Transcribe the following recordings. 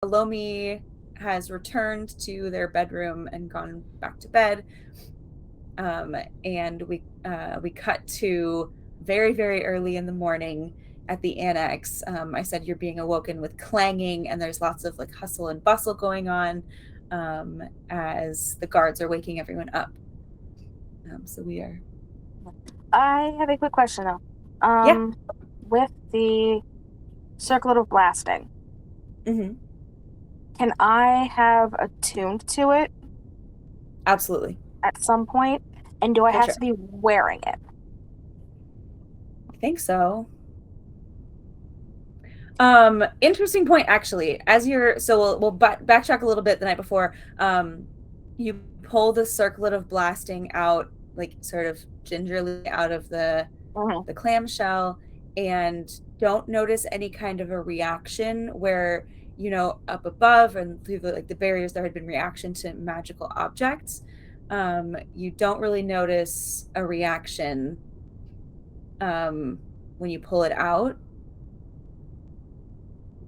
Elomi has returned to their bedroom and gone back to bed. And we cut to very, very early in the morning at the annex. I said you're being awoken with clanging, and there's lots of like hustle and bustle going on as the guards are waking everyone up. So we are. I have a quick question though. Yeah. With the circlet of blasting, Mm-hmm. can I have attuned to it Absolutely. at some point? And do I For have sure. to be wearing it? I think so. Interesting point actually. As you're we'll backtrack a little bit the night before. You pull the circlet of blasting out, like sort of gingerly out of Mm-hmm. the clamshell, and don't notice any kind of a reaction where, up above and through the barriers there had been reaction to magical objects. You don't really notice a reaction when you pull it out.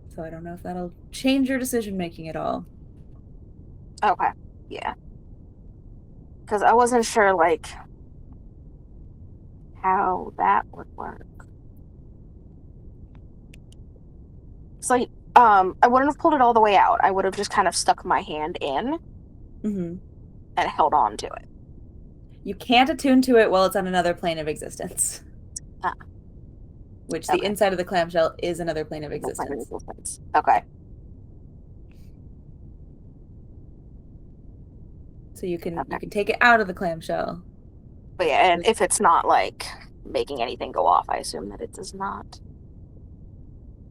So I don't know if that'll change your decision making at all. Okay. Yeah. Because I wasn't sure, like, how that would work. So, I wouldn't have pulled it all the way out. I would have just kind of stuck my hand in Mm-hmm. and held on to it. You can't attune to it while it's on another plane of existence, Ah, which the okay. inside of the clamshell is another plane of existence. Okay. So you can Okay. take it out of the clamshell. But yeah, and if it's not like making anything go off, I assume that it does not.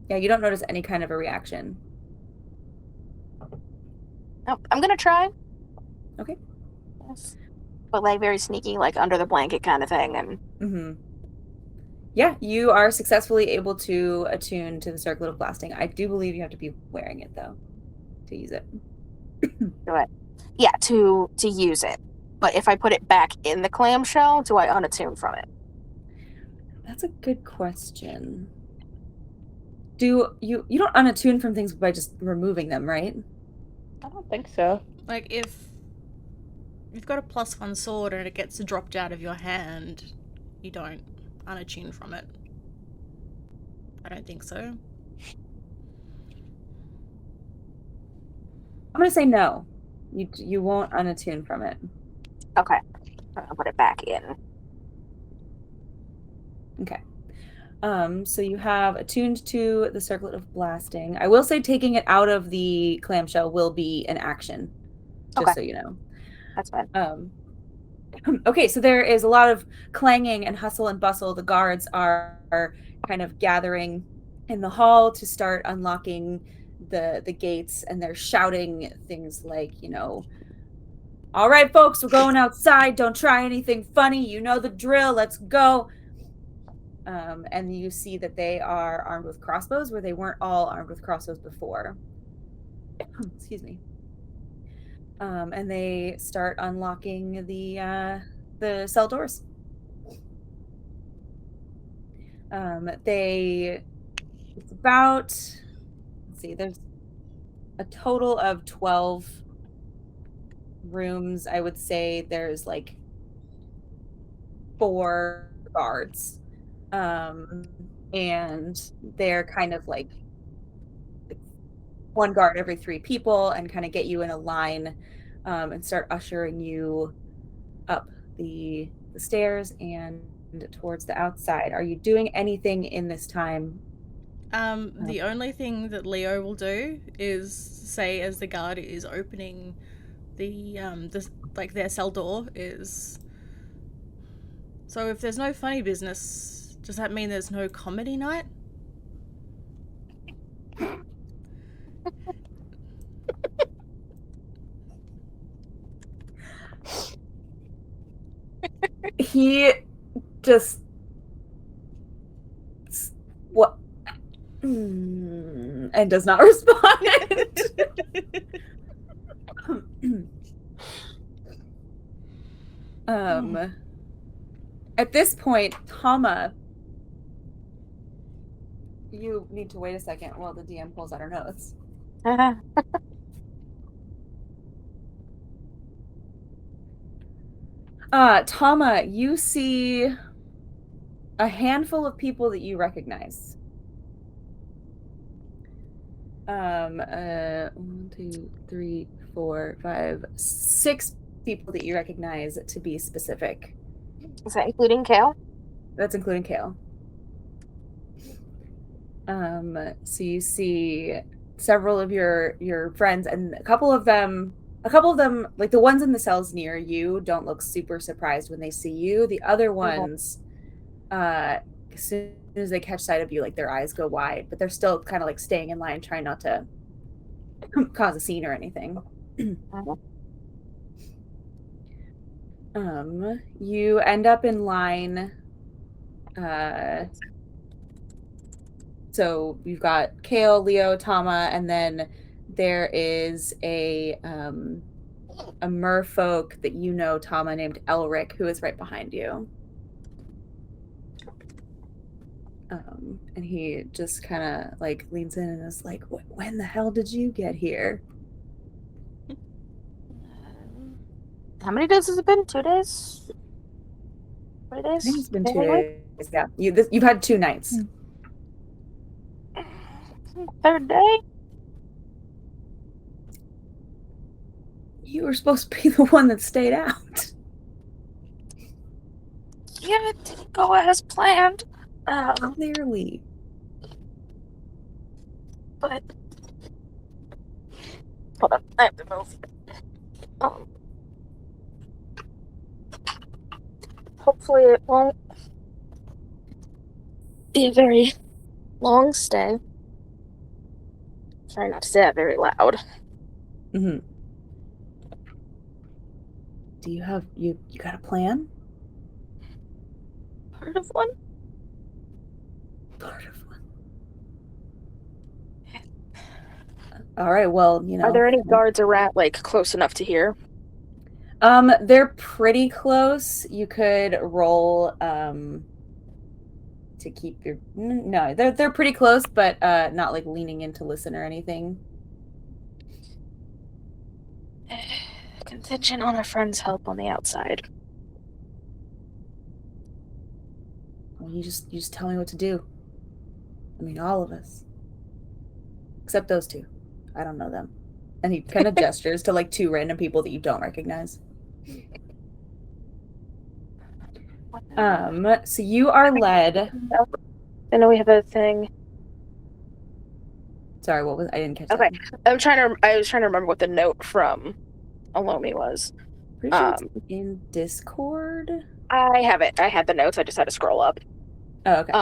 Yeah, you don't notice any kind of a reaction. No, I'm gonna try. Okay. Yes. But like very sneaky, like under the blanket kind of thing, and Mm-hmm. Yeah, you are successfully able to attune to the circlet of blasting. I do believe you have to be wearing it though to use it. do it. Yeah, to use it. But if I put it back in the clamshell, do I unattune from it? That's a good question. Do you don't unattune from things by just removing them, right? I don't think so. Like, if you've got a +1 sword and it gets dropped out of your hand, you don't unattune from it. I don't think so. I'm gonna say no. You won't unattune from it. Okay. I'll put it back in. Okay. So you have attuned to the circlet of blasting. I will say taking it out of the clamshell will be an action, just Okay. so you know. That's fine. Okay, so there is a lot of clanging and hustle and bustle. The guards are kind of gathering in the hall to start unlocking the gates, and they're shouting things like, all right, folks, we're going outside. Don't try anything funny. You know the drill. Let's go. And you see that they are armed with crossbows, where they weren't all armed with crossbows before. Excuse me. And they start unlocking the cell doors. It's about, let's see, there's a total of 12 rooms. I would say there's like 4 guards. And they're kind of like 1 guard every 3 people, and kind of get you in a line and start ushering you up the stairs and towards the outside. Are you doing anything in this time? The only thing that Leo will do is say, as the guard is opening their cell door, is, so if there's no funny business, does that mean there's no comedy night? He just what and does not respond. At this point, Thauma, you need to wait a second while the DM pulls out her notes. Thauma, you see a handful of people that you recognize. 1, 2, 3, 4, 5, 6 people that you recognize, to be specific. Is that including Kale? That's including Kale. So you see several of your friends, and a couple of them, like the ones in the cells near you, don't look super surprised when they see you. The other ones, as soon as they catch sight of you, like their eyes go wide, but they're still kind of like staying in line, trying not to cause a scene or anything. You end up in line. So you've got Kale, Leo, Thauma, and then there is a merfolk that you know, Thauma, named Elric, who is right behind you. And he just kind of like leans in and is like, "When the hell did you get here?" How many days has it been? 2 days? 3 days? I think it's been 2 days. Yeah, you've had 2 nights. Third day? You were supposed to be the one that stayed out. Yeah, it didn't go as planned. Clearly. But hold on, I have to move. Hopefully it won't be a very long stay. Try not to say that very loud. Mm-hmm. Do you have you got a plan? Part of one? Part of one. All right, well, you know. Are there any guards around, like, close enough to hear? They're pretty close. You could roll to keep your no, they're pretty close, but not like leaning in to listen or anything. Contingent on a friend's help on the outside. Well, you just tell me what to do. I mean, all of us. Except those 2. I don't know them. And he kind of gestures to like 2 random people that you don't recognize. So you are led. I know we have a thing. Sorry, what was I didn't catch Okay. that. I was trying to remember what the note from Elomi was. Pretty sure it's in Discord. I have it. I had the notes. I just had to scroll up. Oh, okay.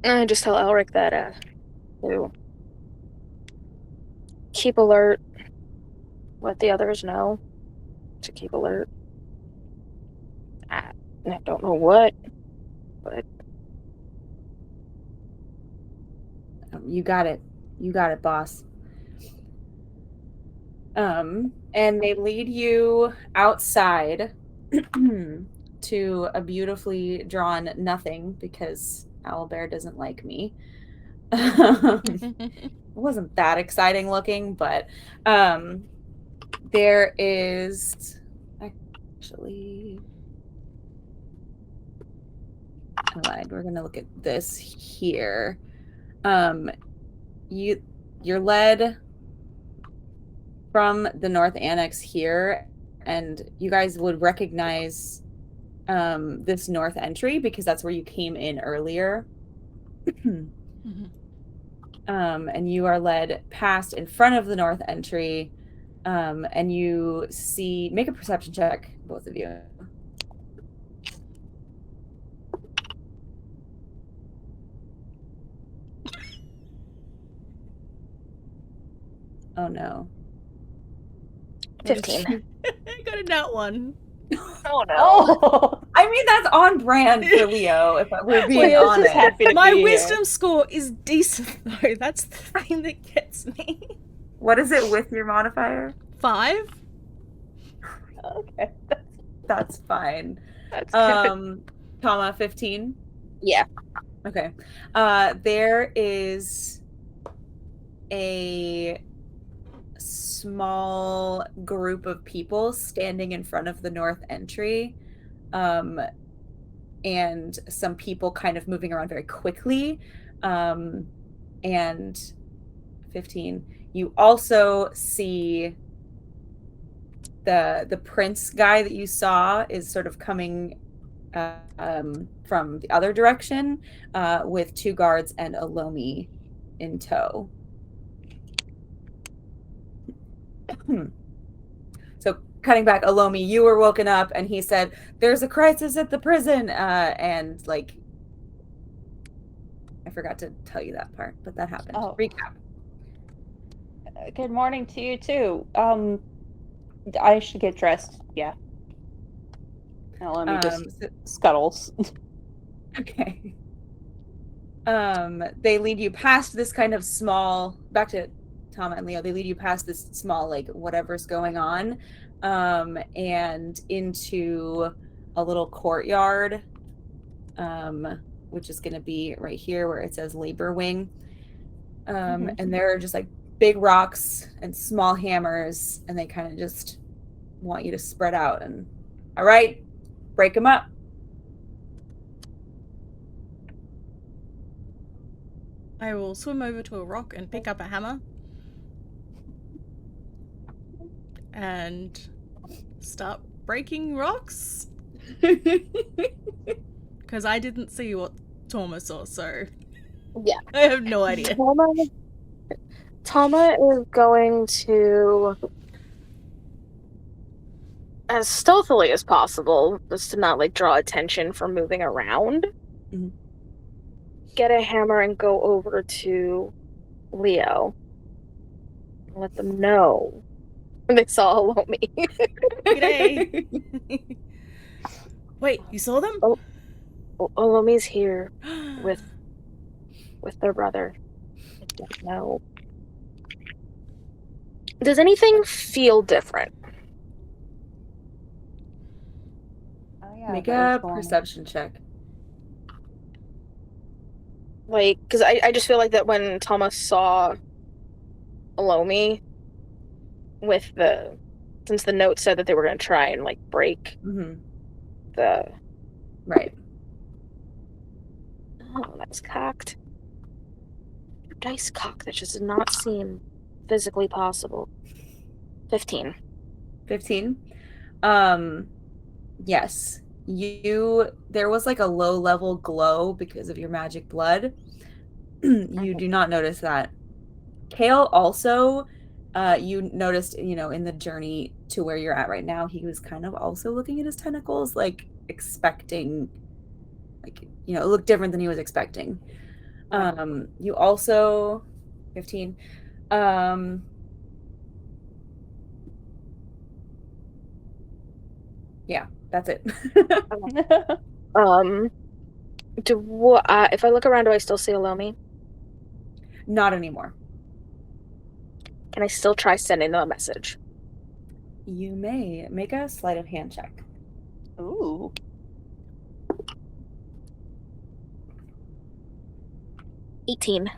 And just tell Elric that to keep alert. Let the others know to keep alert. I don't know what, but you got it. You got it, boss. And they lead you outside to a beautifully drawn nothing, because Owlbear doesn't like me. It wasn't that exciting looking, but there is actually, we're gonna look at this here. You're led from the North Annex here, and you guys would recognize this north entry because that's where you came in earlier. And you are led past in front of the north entry, and you see, make a perception check, both of you. Oh no. 15. I got a nat 1. Oh no. Oh, I mean, that's on brand for Leo, if we're being Leo's honest. just happy to My be wisdom score is decent, though. That's the thing that gets me. What is it with your modifier? 5? Okay. That's fine. That's good. Thauma, 15? Yeah. Okay. There is a small group of people standing in front of the north entry, and some people kind of moving around very quickly. And 15. You also see the prince guy that you saw is sort of coming from the other direction with 2 guards and Elomi in tow. So cutting back, Elomi, you were woken up and he said, "There's a crisis at the prison," and like I forgot to tell you that part, but that happened. Oh. Recap. Good morning to you too. I should get dressed. Yeah. Now let me just scuttles. Okay. They lead you past this kind of small, back to Thauma and Leo, they lead you past this small, like, whatever's going on, and into a little courtyard, which is going to be right here where it says labor wing. And there are just like big rocks and small hammers, and they kind of just want you to spread out and, all right, break them up. I will swim over to a rock and pick up a hammer. And start breaking rocks. Because I didn't see what Thauma saw, so Yeah. I have no idea. Thauma is going to, as stealthily as possible, just to not like draw attention from moving around, get a hammer and go over to Leo. Let them know they saw Elomi. G'day. Wait, you saw them? Oh, Elomi's here with their brother. I don't know. Does anything feel different? Oh, yeah, Make a perception check. Like, because I just feel like that when Thauma saw Elomi with since the note said that they were going to try and like break the right. Oh, that's cocked. Dice cock. That just does not seem physically possible. 15. 15. Yes. There was like a low level glow because of your magic blood. You do not notice that. Kale also, you noticed, in the journey to where you're at right now, he was kind of also looking at his tentacles, like expecting, like, it looked different than he was expecting. You also, 15, yeah, that's it. If I look around, do I still see Elomi? Not anymore. Can I still try sending them a message? You may make a sleight of hand check. Ooh. $18.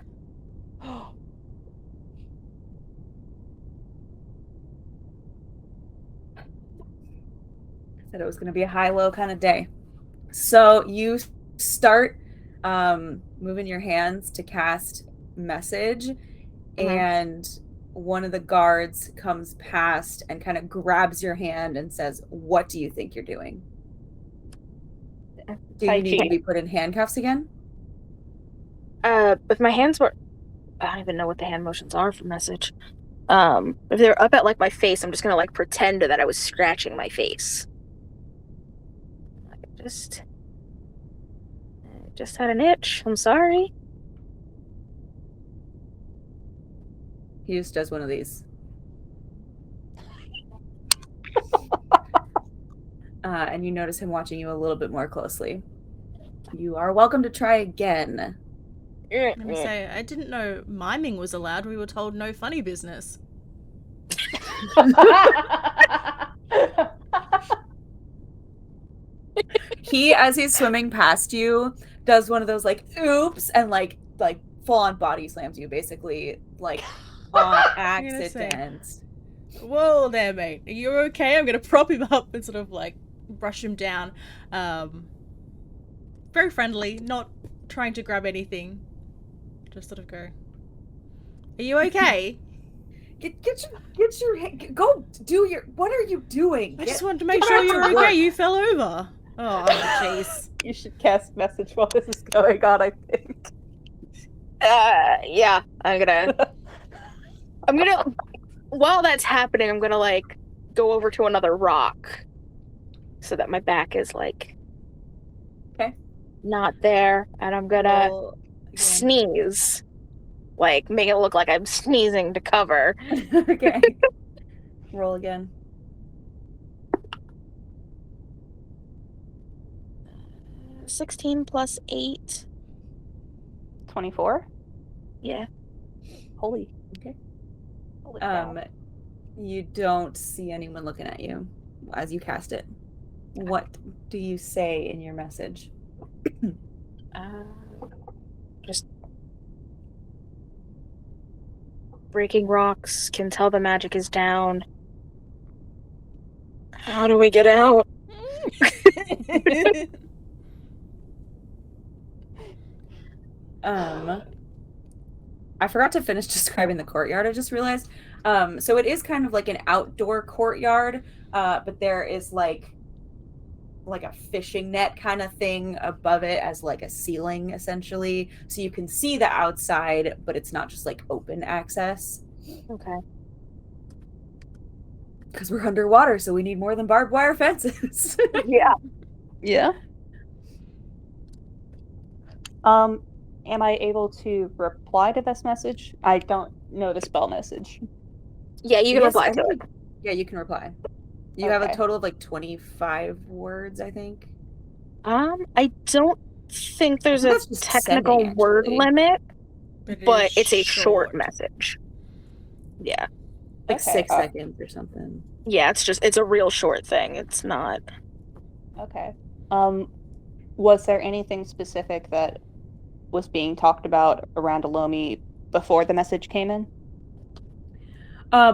Said it was going to be a high-low kind of day. So you start moving your hands to cast message, and one of the guards comes past and kind of grabs your hand and says, "What do you think you're doing? Do you need to be put in handcuffs again?" If my hands were... I don't even know what the hand motions are for message. If they're up at like my face, I'm just gonna like pretend that I was scratching my face. I just had an itch. I'm sorry. He just does one of these. And you notice him watching you a little bit more closely. You are welcome to try again. Let me say, I didn't know miming was allowed. We were told no funny business. He, as he's swimming past you, does one of those like oops and like full on body slams you, basically, like on accident. Whoa there, mate. Are you okay? I'm gonna prop him up and sort of like brush him down. Very friendly, not trying to grab anything. Just sort of go. Are you okay? Get your go do your. What are you doing? I just wanted to make sure you were okay. You fell over. Oh, jeez. You should cast message while this is going on, I think. Yeah, I'm gonna, while that's happening, I'm gonna, like, go over to another rock so that my back is, like, okay, not there, and I'm gonna sneeze. Like, make it look like I'm sneezing to cover. Okay. Roll again. Uh, 16 plus 8. 24? Yeah. Holy. Okay. Holy cow. You don't see anyone looking at you as you cast it. What do you say in your message? Just breaking rocks, can tell the magic is down. How do we get out? I forgot to finish describing the courtyard, I just realized. So it is kind of like an outdoor courtyard, but there is like a fishing net kind of thing above it as like a ceiling, essentially. So you can see the outside, but it's not just like open access. Okay. Because we're underwater, so we need more than barbed wire fences. Yeah. Yeah. Am I able to reply to this message? I don't know the spell message. Yeah, you can reply to it. Yeah, you can reply. You have a total of like 25 words, I think. I don't think there's a technical word limit, but it's a short message. Yeah. Like 6 seconds or something. Yeah, it's a real short thing. It's not. Okay. Was there anything specific that was being talked about around Elomi before the message came in?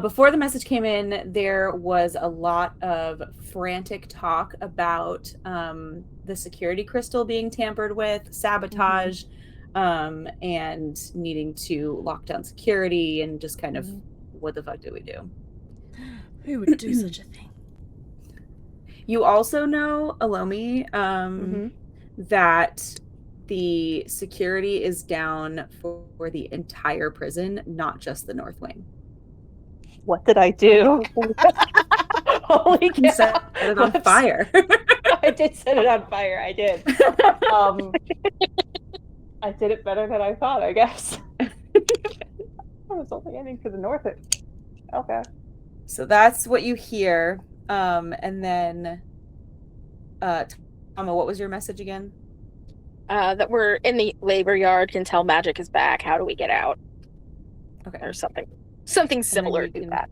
Before the message came in, there was a lot of frantic talk about the security crystal being tampered with, sabotage, and needing to lock down security, and just kind of, what the fuck do we do? Who would do such a thing? You also know, Elomi, that the security is down for the entire prison, not just the North Wing. What did I do? Holy cow. Set it on fire. I did set it on fire. I did. I did it better than I thought, I guess. I was only aiming for the north. Okay. So that's what you hear. And then, Thauma, what was your message again? That we're in the labor yard, can tell magic is back. How do we get out? Okay. Or something similar to that.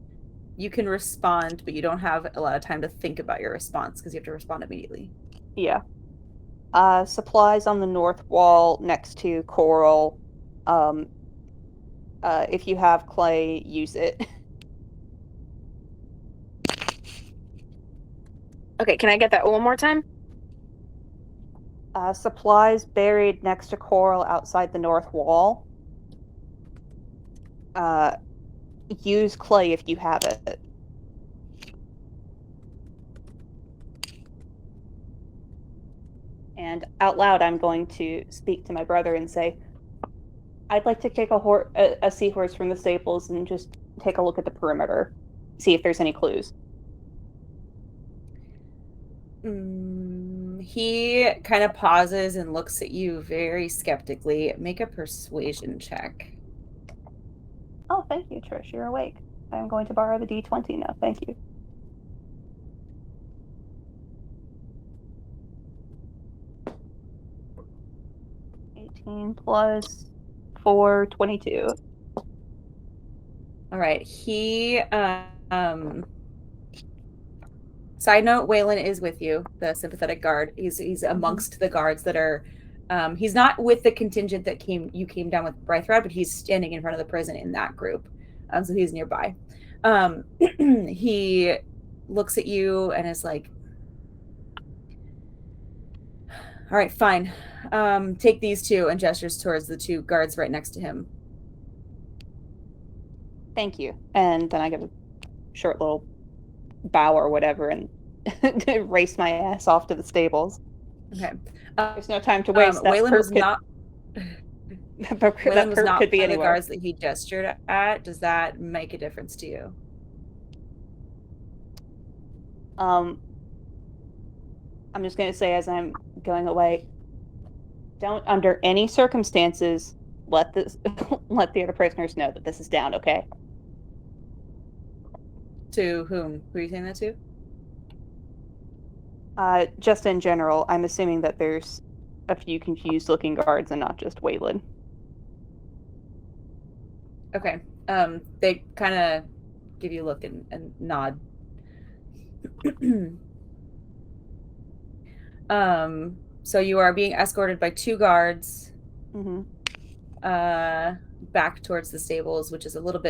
You can respond, but you don't have a lot of time to think about your response because you have to respond immediately. Yeah. Supplies on the north wall next to coral. If you have clay, use it. Okay, can I get that one more time? Supplies buried next to coral outside the north wall. Use clay if you have it. And out loud, I'm going to speak to my brother and say, I'd like to kick a seahorse from the stables and just take a look at the perimeter, see if there's any clues. He kind of pauses and looks at you very skeptically. Make a persuasion check. Oh, thank you, Trish. You're awake. I'm going to borrow the D20 now. Thank you. Plus 4, 22. All right. He, side note, Waylon is with you, the sympathetic guard. He's amongst the guards that are He's not with the contingent that you came down with Brythrod, but he's standing in front of the prison in that group. So he's nearby. He looks at you and is like, all right, fine. Take these two, and gestures towards the two guards right next to him. Thank you. And then I give a short little bow or whatever and race my ass off to the stables. Okay. There's no time to waste. Waylon was not. Waylon was not could be one of the anywhere. guards that he gestured at. Does that make a difference to you? I'm just going to say, as I'm going away, don't under any circumstances let the other prisoners know that this is down. Okay. To whom? Who are you saying that to? Just in general, I'm assuming that there's a few confused-looking guards and not just Waylon. Okay. They kind of give you a look and nod. So you are being escorted by two guards. Mm-hmm. Back towards the stables, which is a little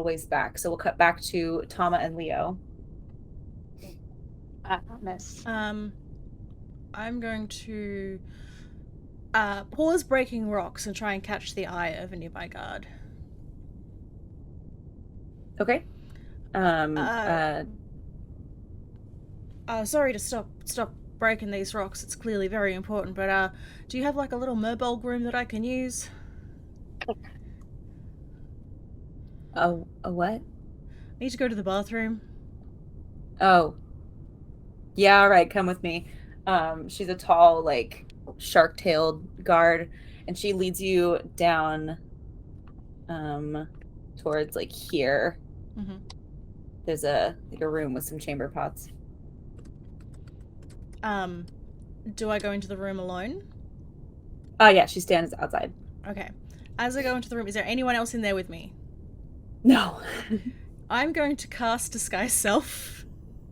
ways back. So we'll cut back to Thauma and Leo. Miss. I'm going to pause breaking rocks and try and catch the eye of a nearby guard. Okay. Sorry to stop breaking these rocks. It's clearly very important, but do you have like a little Murbolg room that I can use? A what? I need to go to the bathroom. Oh. Yeah, all right, come with me. She's a tall, like, shark-tailed guard, and she leads you down towards, like, here. Mm-hmm. There's a room with some chamber pots. Do I go into the room alone? Oh, yeah, she stands outside. Okay. As I go into the room, is there anyone else in there with me? No. I'm going to cast Disguise Self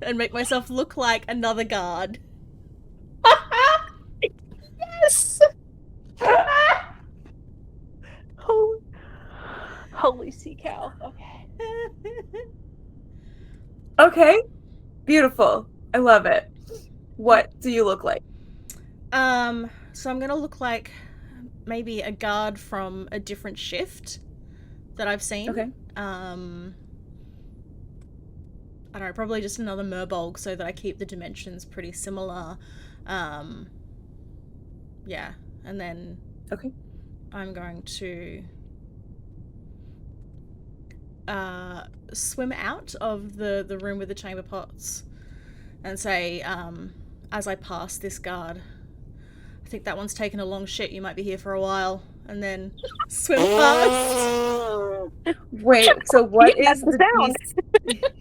and make myself look like another guard. Yes! Holy sea cow. Okay. Okay. Beautiful. I love it. What do you look like? So I'm gonna look like maybe a guard from a different shift that I've seen. Okay. I don't know, probably just another Murbolg so that I keep the dimensions pretty similar. Yeah, and then Okay. I'm going to swim out of the room with the chamber pots and say, as I pass this guard, I think that one's taken a long shit, you might be here for a while, and then swim past. Wait, so what That's is the the sound. DC?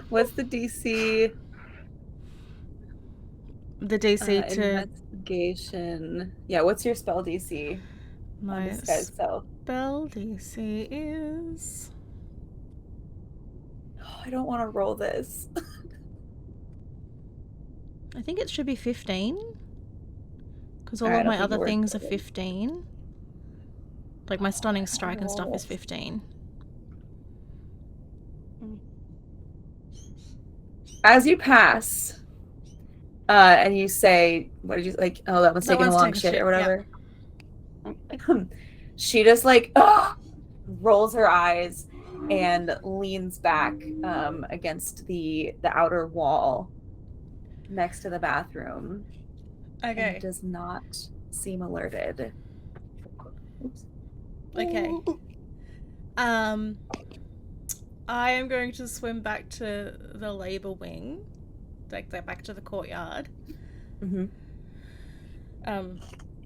What's the DC? The DC to investigation. Yeah, what's your spell DC? my Disguise self. spell DC is... Oh, I don't want to roll this. I think it should be 15. Because all Alright, of I my don't think other you're things are worth it. 15. Like my stunning strike and stuff is Oh. 15. As you pass, and you say, what did you like? Oh, that one's That taking a one's long taking shit shit, or whatever. She just like rolls her eyes and leans back against the outer wall next to the bathroom. Okay. And does not seem alerted. Oops. Okay. I am going to swim back to the labor wing. Like, back to the courtyard. Mm-hmm.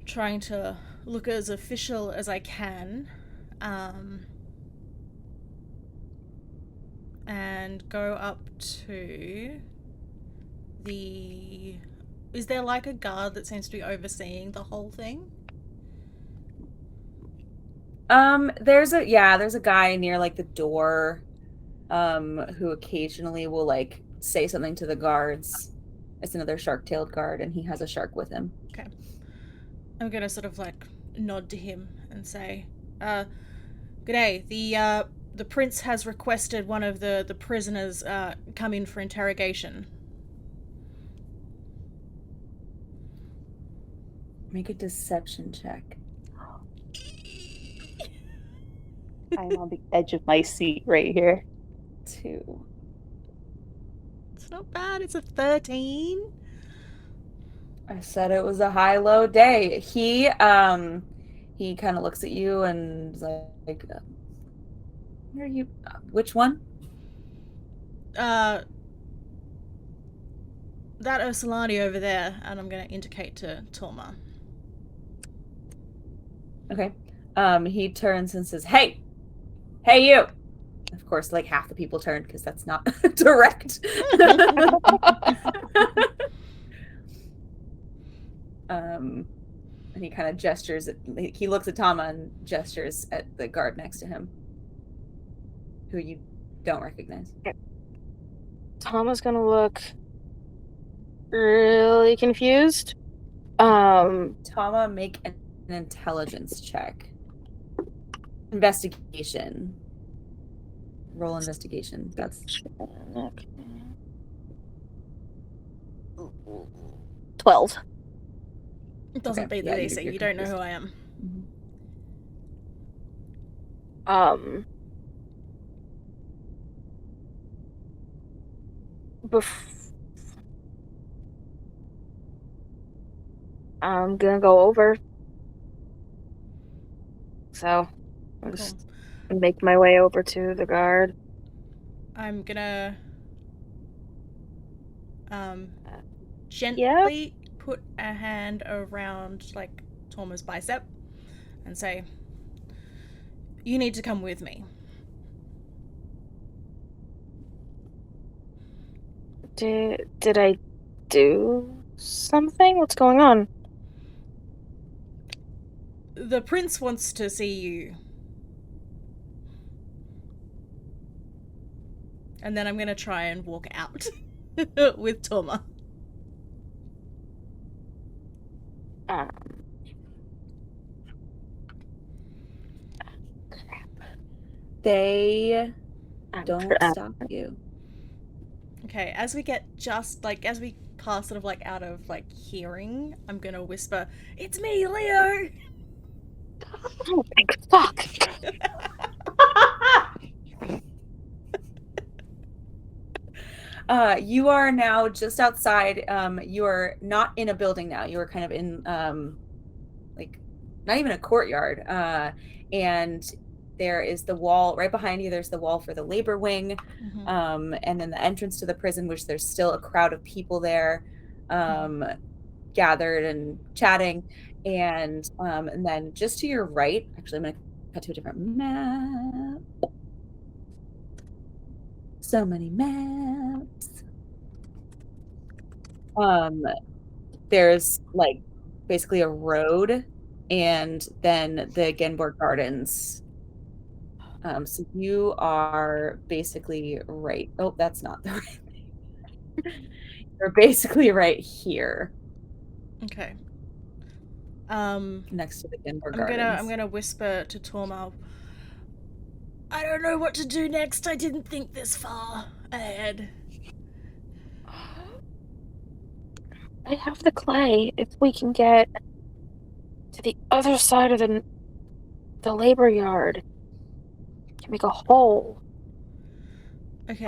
Trying to look as official as I can. And go up to the... Is there like a guard that seems to be overseeing the whole thing? There's a guy near like the door, who occasionally will like say something to the guards. It's another shark-tailed guard, and he has a shark with him. Okay. I'm gonna sort of like nod to him and say, "G'day. The prince has requested one of the prisoners come in for interrogation." Make a deception check. I'm on the edge of my seat right here. 2. It's not bad. It's a 13. I said it was a high-low day. He kind of looks at you and is like, where are you? Which one? That Ursulani over there, and I'm gonna indicate to Thauma. Okay. He turns and says, "Hey, hey, you!" Of course, like half the people turned because that's not direct. And he kind of gestures. He looks at Thauma and gestures at the guard next to him, who you don't recognize. Thauma's gonna look really confused. Thauma, make an intelligence check. Investigation. Roll investigation. That's 12. It doesn't Okay, beat the yeah, DC. you're You don't know confused. who I am. I'm gonna go over. So, I'll just make my way over to the guard. I'm gonna gently put a hand around like Thauma's bicep and say, "You need to come with me." Did I do something? What's going on? The prince wants to see you. And then I'm gonna try and walk out with Thauma. They don't stop you. Okay, as we get as we pass sort of like out of like hearing, I'm gonna whisper, "It's me, Leo!" Oh, fuck. You are now just outside. You are not in a building now. You are kind of in like not even a courtyard. And there is the wall right behind you. There's the wall for the labor wing. Mm-hmm. And then the entrance to the prison, which there's still a crowd of people there gathered and chatting. And then just to your right, actually, I'm going to cut to a different map. So many maps. There's like basically a road and then the Genborg Gardens. So you are basically right. Oh, that's not the right thing. You're basically right here. Okay. Next to the Genborg Gardens. I'm gonna whisper to Thauma, "I don't know what to do next. I didn't think this far ahead." I have the clay. If we can get to the other side of the labor yard, can make a hole. Okay.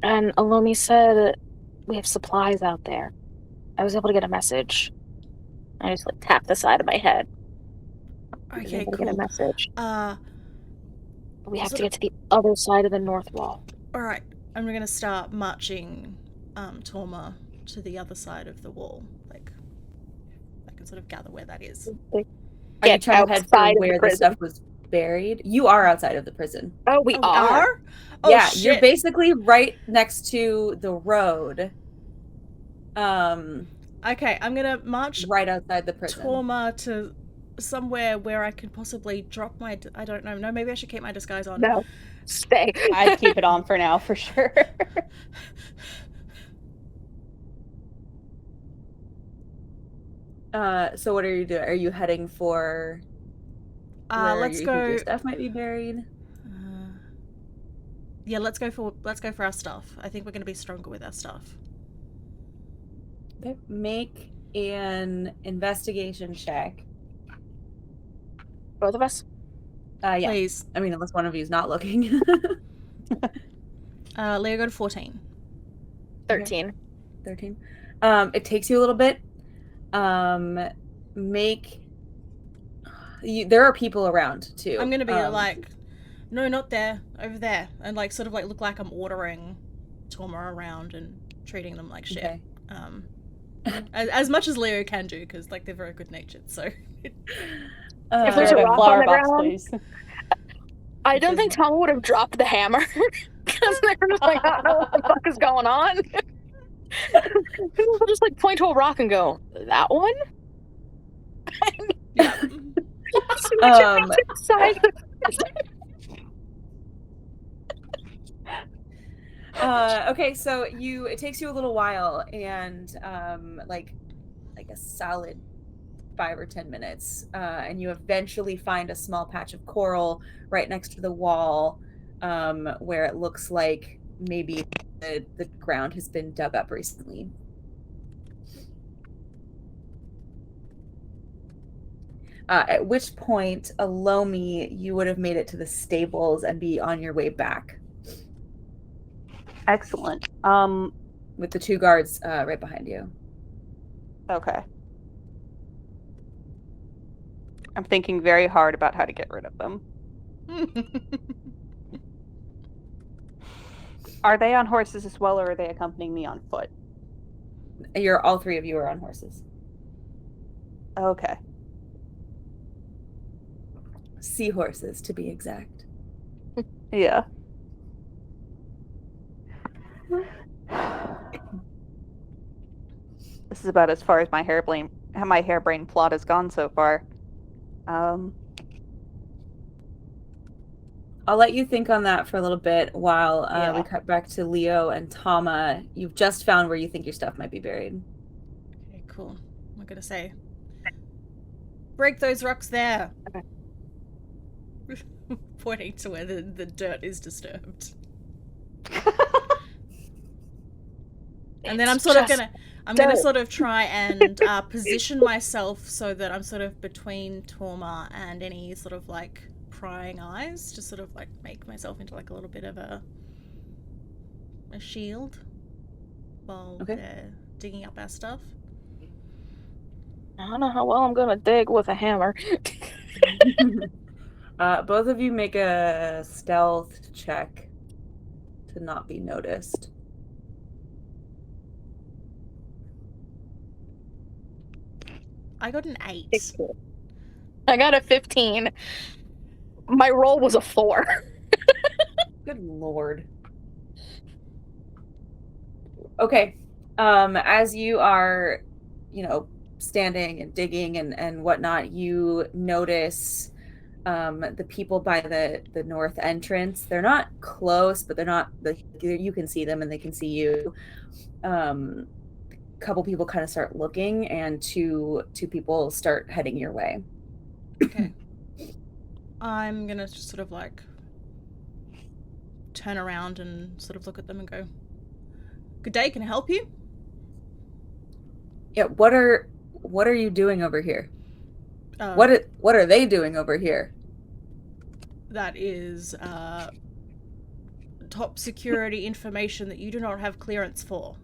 And Elomi said we have supplies out there. I was able to get a message. I just like tapped the side of my head. Okay, cool. cool. Get a message. We have so to get to the other side of the north wall. Alright, I'm gonna start marching Thauma to the other side of the wall. Like, I can sort of gather where that is. Are you trying to head for where the stuff was buried? You are outside of the prison. Oh, we are? Oh, yeah, shit. You're basically right next to the road. Okay, I'm gonna march right outside the prison. Thauma to somewhere where I could possibly drop my... I don't know. No, maybe I should keep my disguise on. No. Stay. I'd keep it on for now, for sure. So what are you doing? Are you heading for where Let's you go. think your stuff might be buried? Yeah, let's go for our stuff. I think we're going to be stronger with our stuff. Okay. Make an investigation check. Both of us? Yeah. Please. I mean, unless one of you is not looking. Leo got a 14. 13. Okay. 13. It takes you a little bit. There are people around too. I'm gonna be like, no, not there, over there, and like sort of like look like I'm ordering Thauma around and treating them like shit. Okay. As much as Leo can do, because like they're very good natured. So If there's a rock on the ground, please. I don't think Thauma would have dropped the hammer because they're just like, I don't know what the fuck is going on. People will just like point to a rock and go, that one? yeah. Okay, so it takes you a little while, and like a solid 5 or 10 minutes, and you eventually find a small patch of coral right next to the wall, where it looks like maybe the ground has been dug up recently. At which point, Elomi, you would have made it to the stables and be on your way back. Excellent. With the 2 guards right behind you. Okay. I'm thinking very hard about how to get rid of them. Are they on horses as well, or are they accompanying me on foot? All 3 of you are on horses. Okay. Seahorses, to be exact. Yeah. This is about as far as my harebrained plot has gone so far. I'll let you think on that for a little bit while we cut back to Leo and Thauma. You've just found where you think your stuff might be buried. Okay, cool. I'm gonna say, break those rocks there. Okay. Pointing to where the dirt is disturbed. And then I'm gonna sort of try and position myself so that I'm sort of between Thauma and any sort of like prying eyes, just sort of like make myself into like a little bit of a shield while they're digging up our stuff. I don't know how well I'm gonna dig with a hammer. Both of you make a stealth check to not be noticed. I got an 8. I got a 15. My roll was a 4. Good lord. Okay. As you are, standing and digging and whatnot, you notice the people by the north entrance. They're not close, but they're not you can see them and they can see you. Couple people kind of start looking, and two people start heading your way. Okay. I'm gonna just sort of like turn around and sort of look at them and go, "Good day, can I help you?" Yeah, what are you doing over here? What are they doing over here? That is top security information that you do not have clearance for.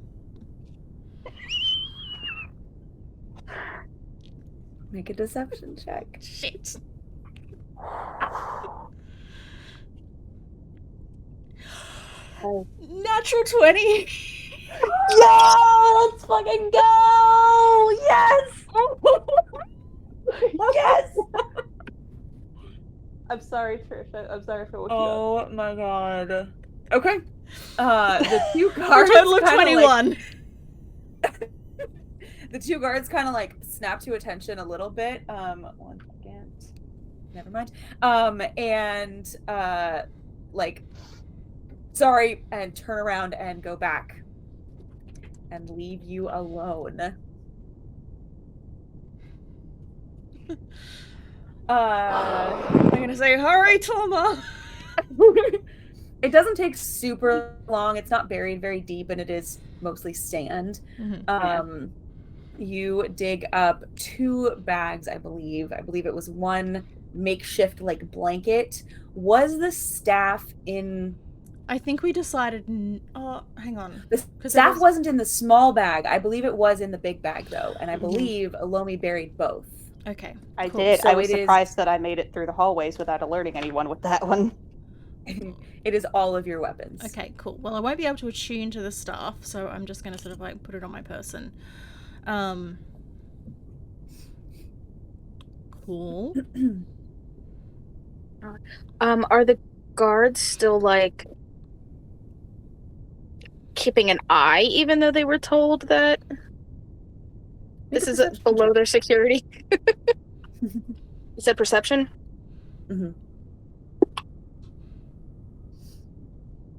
Make a deception check. Shit. Natural 20. Yeah, let's fucking go! Yes! Yes! I'm sorry, Trisha. I'm sorry for waking you up. Oh my god. Okay. The 2 guards. Total of 21. The 2 guards kind of like snap to attention a little bit. 1 second. Never mind. And like, sorry, and turn around and go back and leave you alone. I'm gonna say, hurry, Thauma! It doesn't take super long. It's not buried very deep, and it is mostly sand. You dig up 2 bags, I believe. I believe it was one makeshift like blanket. Was the staff in? I think we decided. Oh, hang on. The staff wasn't in the small bag. I believe it was in the big bag though, and I believe Elomi buried both. Okay, I cool. did. So I was surprised that I made it through the hallways without alerting anyone with that one. It is all of your weapons. Okay, cool. Well, I won't be able to attune to the staff, so I'm just going to sort of like put it on my person. Cool. Are the guards still like keeping an eye, even though they were told that this is below their security? You said perception?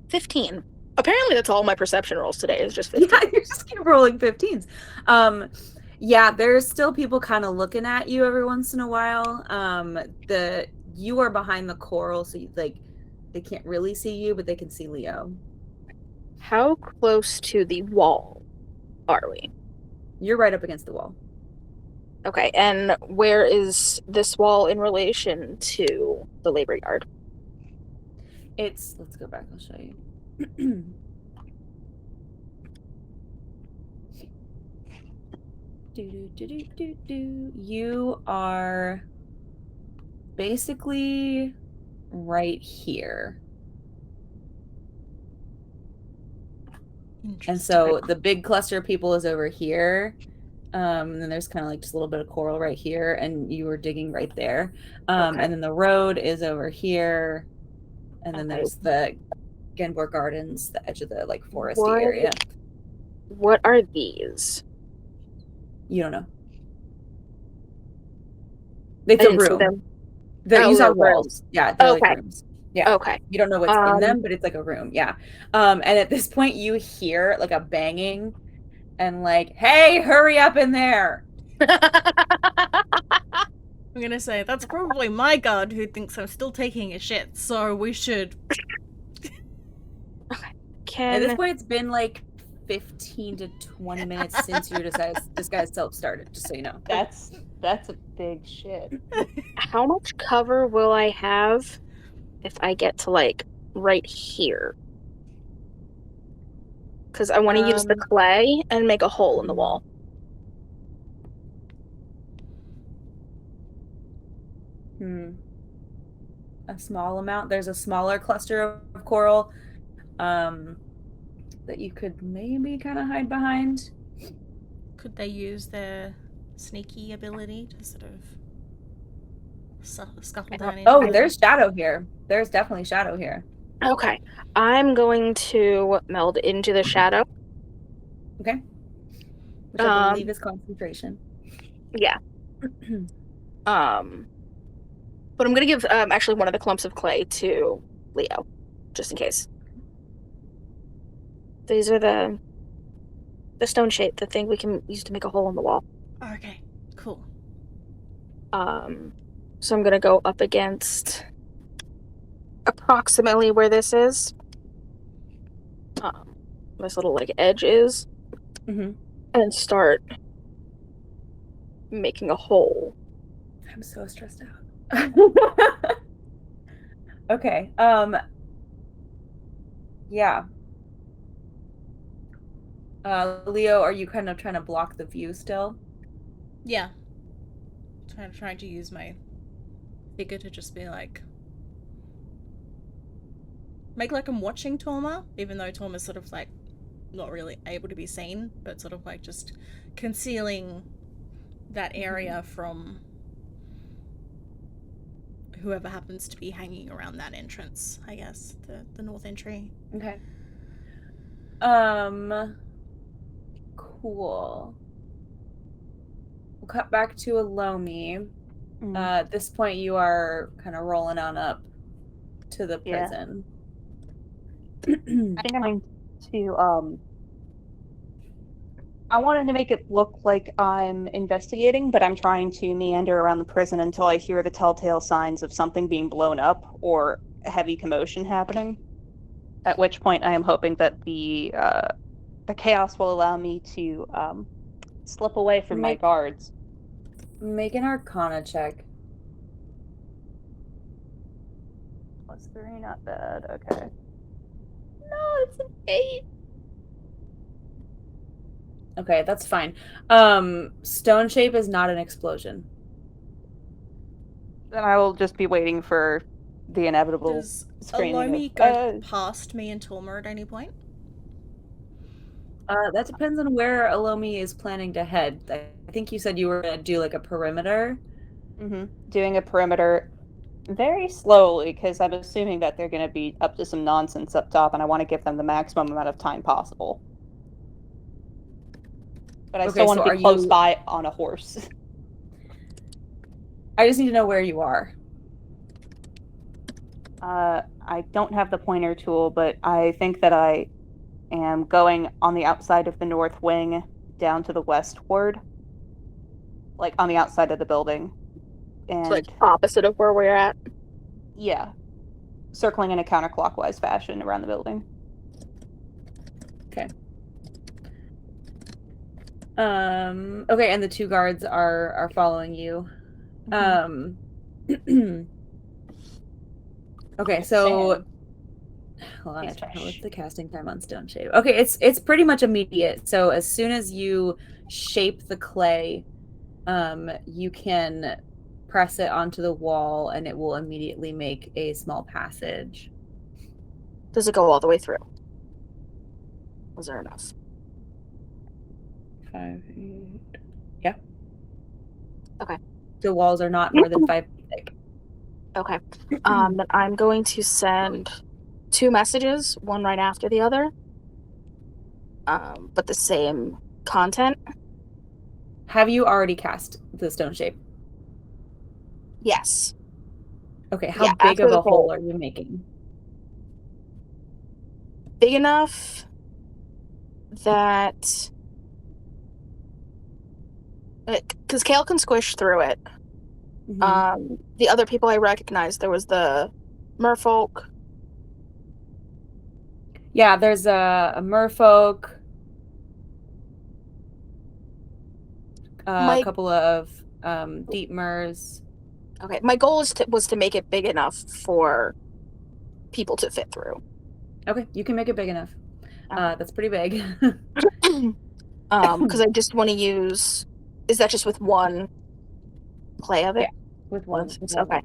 15. Apparently that's all my perception rolls today is just 15. Yeah, you just keep rolling 15s. Yeah, there's still people kind of looking at you every once in a while. You are behind the coral, so they can't really see you, but they can see Leo. How close to the wall are we? You're right up against the wall. Okay, and where is this wall in relation to the labor yard? Let's go back, I'll show you. You are basically right here. And so the big cluster of people is over here. And then there's kind of like just a little bit of coral right here, and you were digging right there. And then the road is over here. And then there's the Genborg Gardens, the edge of the like foresty area. What are these? You don't know. It's a room. You saw walls. Yeah, they're like rooms. Yeah. Okay. You don't know what's in them, but it's like a room. Yeah. And at this point you hear like a banging and like, hey, hurry up in there. I'm gonna say, that's probably my guard who thinks I'm still taking a shit, so we should... At this point, it's been like 15 to 20 minutes since this guy's self-started, just so you know. That's a big shit. How much cover will I have if I get to like right here? Because I want to use the clay and make a hole in the wall. A small amount. There's a smaller cluster of coral that you could maybe kind of hide behind. Could they use their sneaky ability to sort of scuttle down into... Oh, there's shadow here. There's definitely shadow here. Okay. I'm going to meld into the shadow. Okay. Which I believe is concentration. Yeah. But I'm going to give actually one of the clumps of clay to Leo, just in case. These are the stone shape, the thing we can use to make a hole in the wall. Okay, cool. So I'm going to go up against approximately where this is. This little like edge is. And start making a hole. I'm so stressed out. Okay. Yeah. Leo, are you kind of trying to block the view still? Yeah. Trying to use my figure to just be like... Make like I'm watching Thauma, even though Thauma's sort of like not really able to be seen, but sort of like just concealing that area from whoever happens to be hanging around that entrance, I guess, the north entry. Okay. Cool. We'll cut back to Elomi. At this point, you are kind of rolling on up to the prison. I think I'm going to I wanted to make it look like I'm investigating, but I'm trying to meander around the prison until I hear the telltale signs of something being blown up or heavy commotion happening. At which point, I am hoping that the chaos will allow me to slip away from my guards. Make an Arcana check. +3, not bad. Okay. No, it's an 8. Okay, that's fine. Stone shape is not an explosion. Then I will just be waiting for the inevitable Does screaming Elomi of, go past me and Thauma at any point? That depends on where Elomi is planning to head. I think you said you were going to do like a perimeter. Doing a perimeter very slowly, because I'm assuming that they're going to be up to some nonsense up top, and I want to give them the maximum amount of time possible. But I still want to be close by on a horse. I just need to know where you are. I don't have the pointer tool, but I think that I am going on the outside of the north wing down to the westward. Like, on the outside of the building. And like, opposite of where we're at? Yeah. Circling in a counterclockwise fashion around the building. Okay. Okay, and the 2 guards are following you. Okay, so hold on, I don't know what's the casting time on Stone Shape. Okay, it's pretty much immediate. So as soon as you shape the clay, you can press it onto the wall and it will immediately make a small passage. Does it go all the way through? Was there enough? 5 feet. Yeah. Okay. The walls are not more than 5 feet thick. Okay. Then I'm going to send 2 messages, one right after the other. But the same content. Have you already cast the Stone Shape? Yes. Okay, how big of a hole are you making? Big enough that... Because Kale can squish through it. The other people I recognized, there was the merfolk. Yeah, there's a merfolk. A couple of deep mers. Okay, my goal was to make it big enough for people to fit through. Okay, you can make it big enough. That's pretty big. Because I just want to use... Is that just with one clay of it? Yeah, with one. Okay.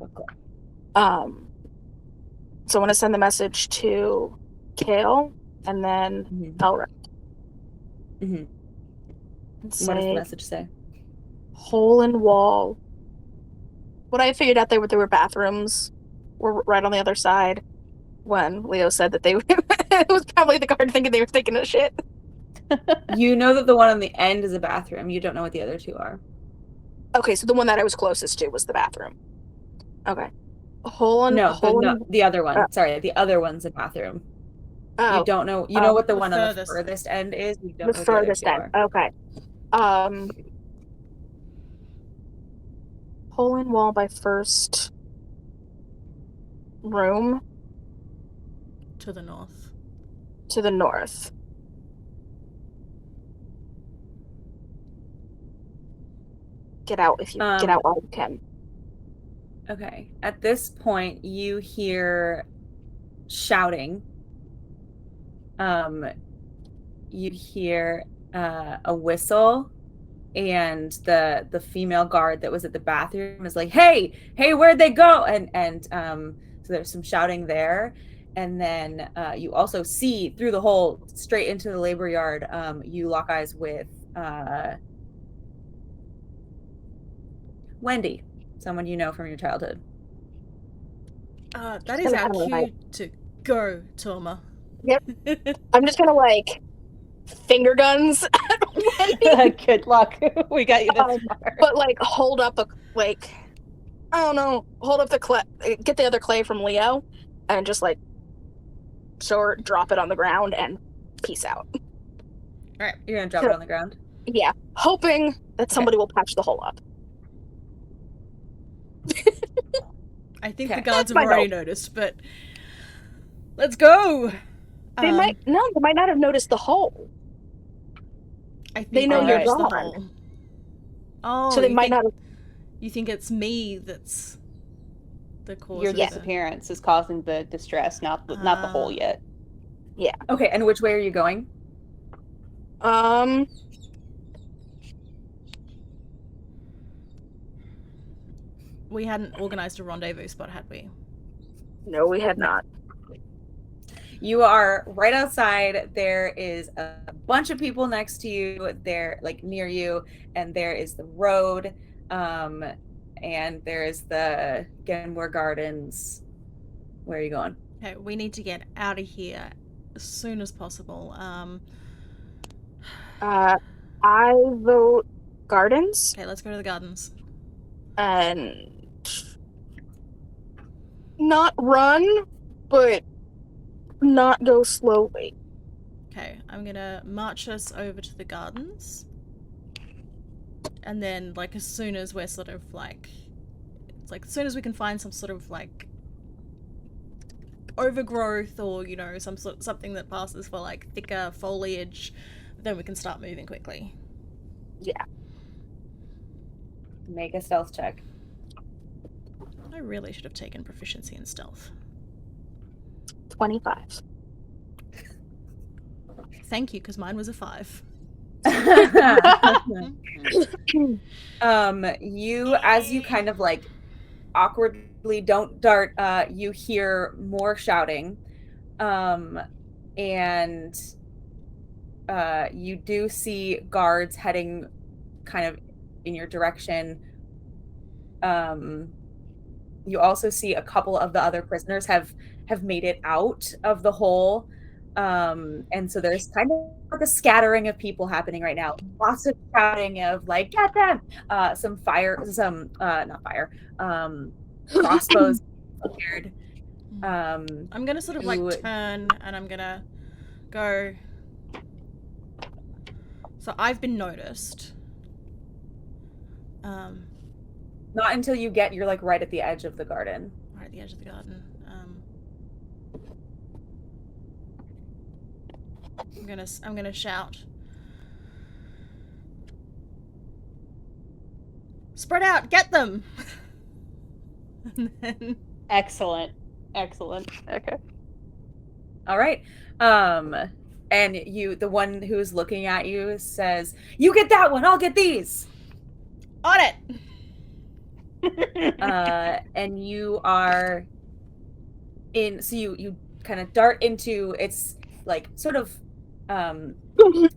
So I want to send the message to Kale and then Elric. What does the message say? Hole in wall. What I figured out, there were bathrooms were right on the other side when Leo said that they it was probably the guard thinking they were taking a shit. You know that the one on the end is a bathroom. You don't know what the other 2 are. Okay, so the one that I was closest to was the bathroom. Okay. The other one. Sorry, the other one's a bathroom. Oh. You don't know. You know what the one on the furthest end is? You don't know what the furthest end. Okay. Hole in wall by first room. To the north. To the north. Get out if you get out while you can. Okay. At this point, you hear shouting. You hear a whistle, and the female guard that was at the bathroom is like, "Hey, where'd they go?" And so there's some shouting there, and then you also see through the hole straight into the labor yard. You lock eyes with Wendy, someone you know from your childhood. That is our cue to go, Thauma. Yep. I'm just gonna finger guns. Good luck. We got you this far. But hold up I don't know, hold up the clay, get the other clay from Leo, and just show her, drop it on the ground, and peace out. All right, you're gonna drop it on the ground. Yeah, hoping that somebody will patch the hole up. I think Okay. the guards have My already hope. noticed, but let's go. They might not have noticed the hole. I think They know you're noticed the gone. hole. Oh, So they might not have. You think it's me that's the cause Your of disappearance is causing the distress, not the hole yet. Yeah. Okay, and which way are you going? We hadn't organized a rendezvous spot, had we? No, we had not. You are right outside. There is a bunch of people next to you. They're like near you, and there is the road, and there is the Genmore Gardens. Where are you going? Okay, we need to get out of here as soon as possible. I vote gardens Okay, let's go to the gardens. and not run, but not go slowly. Okay, I'm gonna march us over to the gardens. And then, like, as soon as we're sort of like. It's like, as soon as we can find some sort of, like, overgrowth or, you know, something that passes for, like, thicker foliage, then we can start moving quickly. Yeah. Make a stealth check. I really should have taken proficiency in stealth. 25. Thank you, because mine was a 5. You, as you kind of like awkwardly don't dart, you hear more shouting, and you do see guards heading kind of in your direction. You also see a couple of the other prisoners have made it out of the hole, and so there's kind of like a scattering of people happening right now. Lots of shouting of like get them, some fire, some not fire, crossbows fired. I'm gonna sort of like turn and I'm gonna go. So I've been noticed. Not until you're like right at the edge of the garden. Right at the edge of the garden. I'm gonna shout. Spread out, get them. And then... Excellent. Okay. All right. And the one who's looking at you says, "You get that one, I'll get these." On it. And you are in, so you kind of dart into, it's like sort of not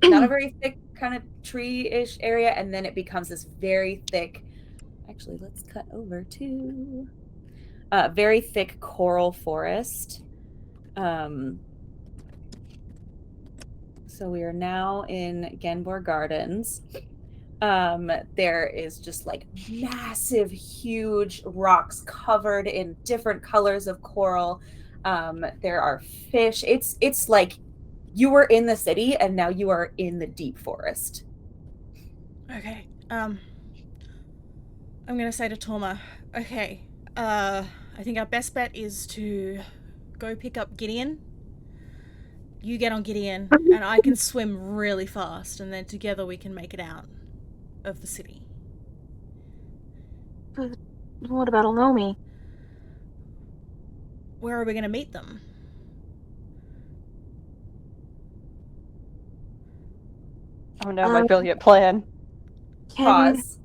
a very thick kind of tree-ish area, and then it becomes this very thick, actually let's cut over to very thick coral forest. So we are now in Genbor Gardens. There is just like massive, huge rocks covered in different colors of coral. There are fish. It's like you were in the city and now you are in the deep forest. Okay. I'm gonna say to Thauma, okay, I think our best bet is to go pick up Gideon. You get on Gideon, and I can swim really fast, and then together we can make it out of the city. But what about Elomi? Where are we going to meet them? Oh no, my brilliant plan. Pause.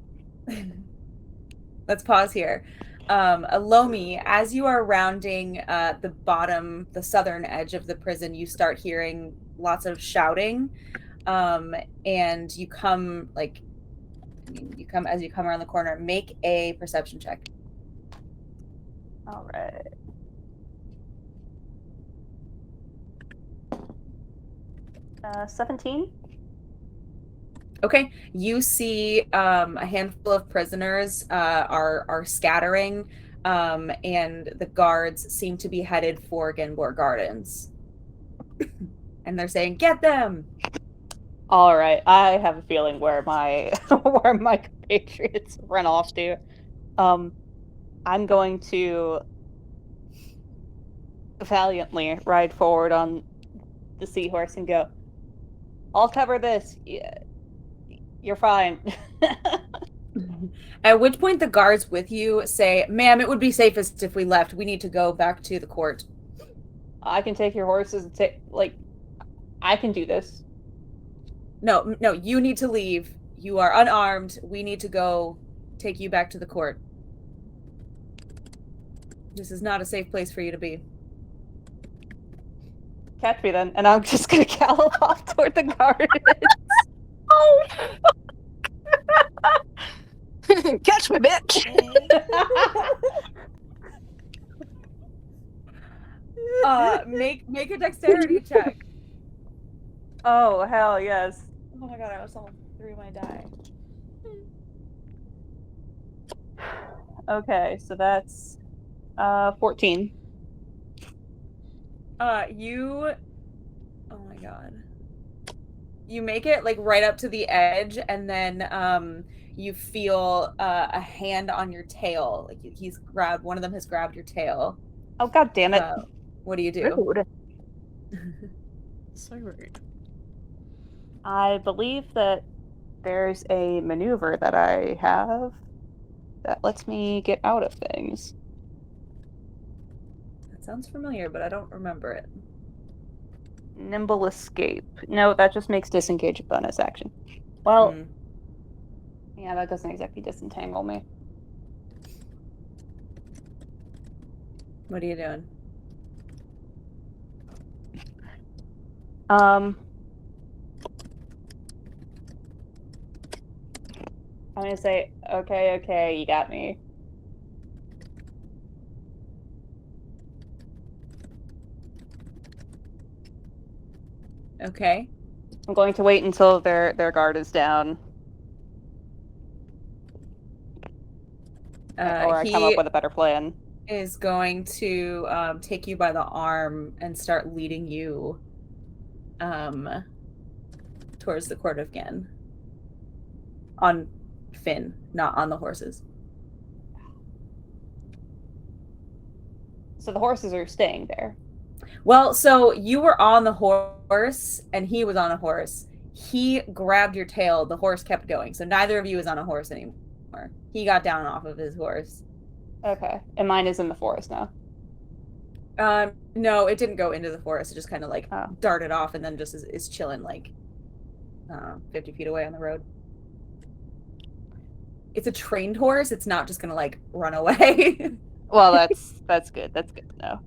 Let's pause here. Elomi, as you are rounding the southern edge of the prison, you start hearing lots of shouting, and you come as you come around the corner. Make a perception check. All right. Uh, 17. Okay, you see a handful of prisoners are scattering, and the guards seem to be headed for Genbor Gardens. And they're saying, "Get them!" All right, I have a feeling where my where my compatriots run off to. I'm going to valiantly ride forward on the seahorse and go, I'll cover this. You're fine. At which point the guards with you say, "Ma'am, it would be safest if we left. We need to go back to the court." I can take your horses and I can do this. No, no, you need to leave. You are unarmed. We need to go take you back to the court. This is not a safe place for you to be. Catch me then, and I'm just gonna gallop off toward the gardens. Oh, catch me, bitch! Make a dexterity check. Oh, hell yes. Oh my god, I almost threw my die. Okay, so that's 14. Oh my god. You make it like right up to the edge, and then you feel a hand on your tail. Like one of them has grabbed your tail. Oh god damn it. What do you do? Rude. So rude. I believe that there's a maneuver that I have that lets me get out of things. That sounds familiar, but I don't remember it. Nimble escape. No, that just makes disengage a bonus action. Well, yeah, that doesn't exactly disentangle me. What are you doing? I'm gonna say, okay, you got me. Okay. I'm going to wait until their guard is down. Or I come up with a better plan. Is going to take you by the arm and start leading you towards the court again. On Finn, not on the horses. So the horses are staying there. Well, so you were on the horse and he was on a horse. He grabbed your tail. The horse kept going. So neither of you is on a horse anymore. He got down off of his horse. Okay. And mine is in the forest now. No, it didn't go into the forest. It just kind of like darted off and then just is chilling like 50 feet away on the road. It's a trained horse. It's not just gonna like run away. Well, that's good. That's good to know.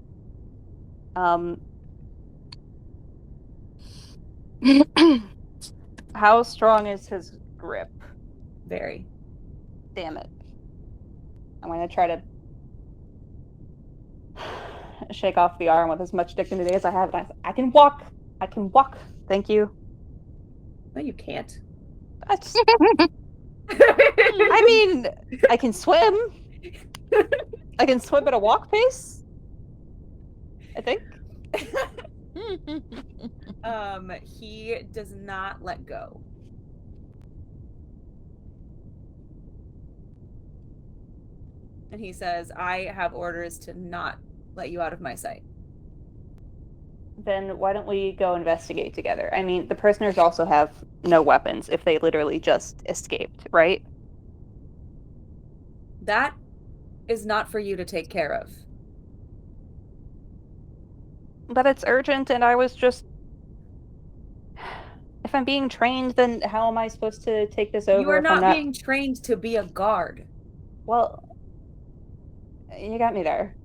How strong is his grip? Very. Damn it. I'm gonna try to shake off the arm with as much dignity as I have. I can walk. I can walk. Thank you. No, you can't. I mean, I can swim. I can swim at a walk pace. I think. He does not let go. And he says, I have orders to not let you out of my sight. Then why don't we go investigate together? I mean, the prisoners also have no weapons if they literally just escaped, right? That is not for you to take care of. But it's urgent, and I was just... If I'm being trained, then how am I supposed to take this over? You are not being trained to be a guard. Well, you got me there.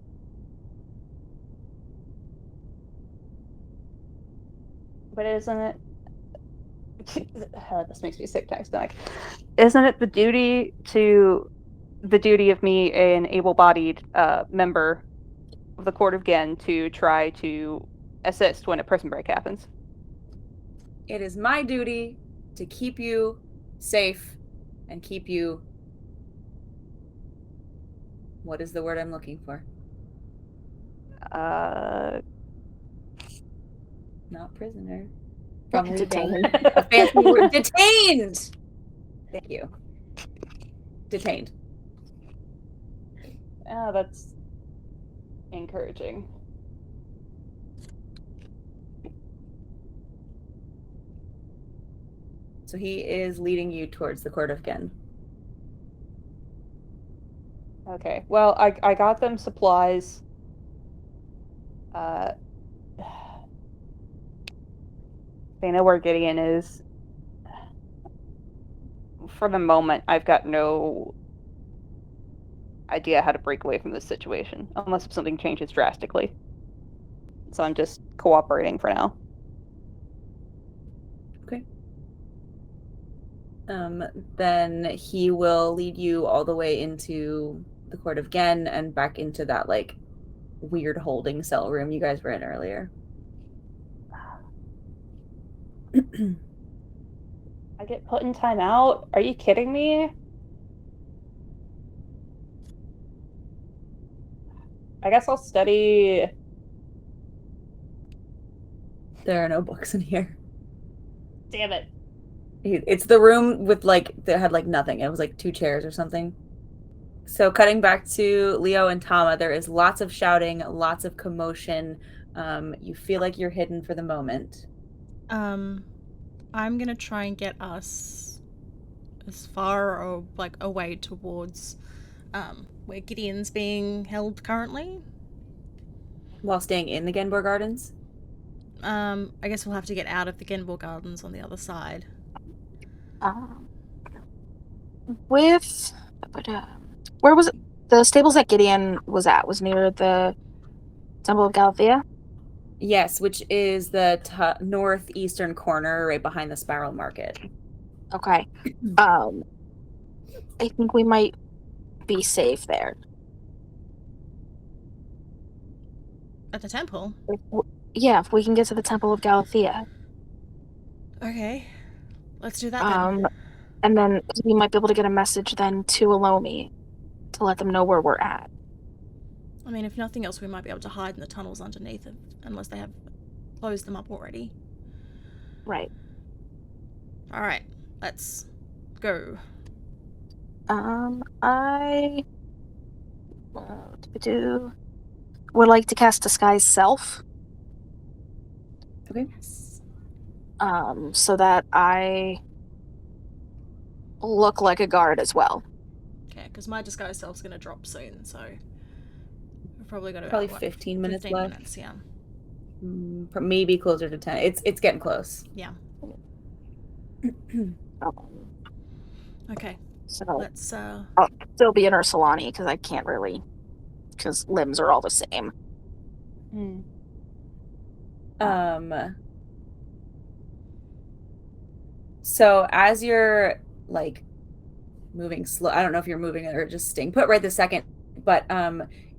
But isn't it... this makes me sick to my stomach. Isn't it the duty of me, an able-bodied member of the Court of Gen, to try to assist when a prison break happens? It is my duty to keep you safe and keep you... What is the word I'm looking for? Not prisoner. from leaving. Detained. A fancy word. Detained! Thank you. Detained. Oh, that's encouraging. So he is leading you towards the court of Gen. Okay. Well, I got them supplies. They know where Gideon is. For the moment, I've got no idea how to break away from this situation, unless if something changes drastically. So I'm just cooperating for now. Okay. Then he will lead you all the way into the court of Gen and back into that like weird holding cell room you guys were in earlier. I get put in timeout? Are you kidding me? I guess I'll study. There are no books in here. Damn it. It's the room with like that had like nothing. It was like 2 chairs or something. So cutting back to Leo and Thauma, there is lots of shouting, lots of commotion. You feel like you're hidden for the moment. I'm gonna try and get us as far or like away towards where Gideon's being held currently. While staying in the Genbor Gardens? I guess we'll have to get out of the Genbor Gardens on the other side. Where was it? The stables that Gideon was at was near the Temple of Galathea? Yes, which is the northeastern corner right behind the Spiral Market. Okay. I think we might be safe there. At the temple? If we can get to the Temple of Galathea. Okay. Let's do that then. And then we might be able to get a message then to Elomi to let them know where we're at. I mean, if nothing else, we might be able to hide in the tunnels underneath it, unless they have closed them up already. Right. Alright, let's go. I would like to cast Disguise Self. Okay. So that I look like a guard as well. Okay, because my disguise self's gonna drop soon, so we've probably got Probably 15 minutes 15 left. minutes, yeah. Maybe closer to 10. It's getting close. Yeah. Okay. So let's I'll still be in Ursulani because I can't really, because limbs are all the same. So as you're like moving slow, I don't know if you're moving or just staying put right this second, but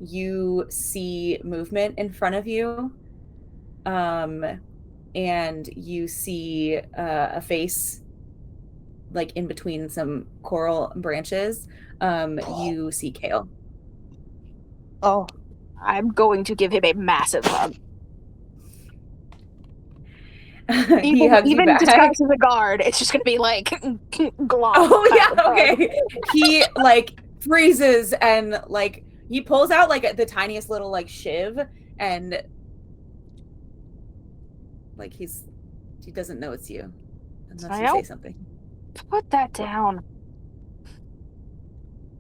you see movement in front of you, and you see a face like in between some coral branches. You see Kale. Oh, I'm going to give him a massive hug. He hugs you back. Disguised as a guard, it's just gonna be like glom. Oh yeah, okay. He like freezes and like he pulls out like the tiniest little like shiv and like he doesn't know it's you unless you say something. Put that down.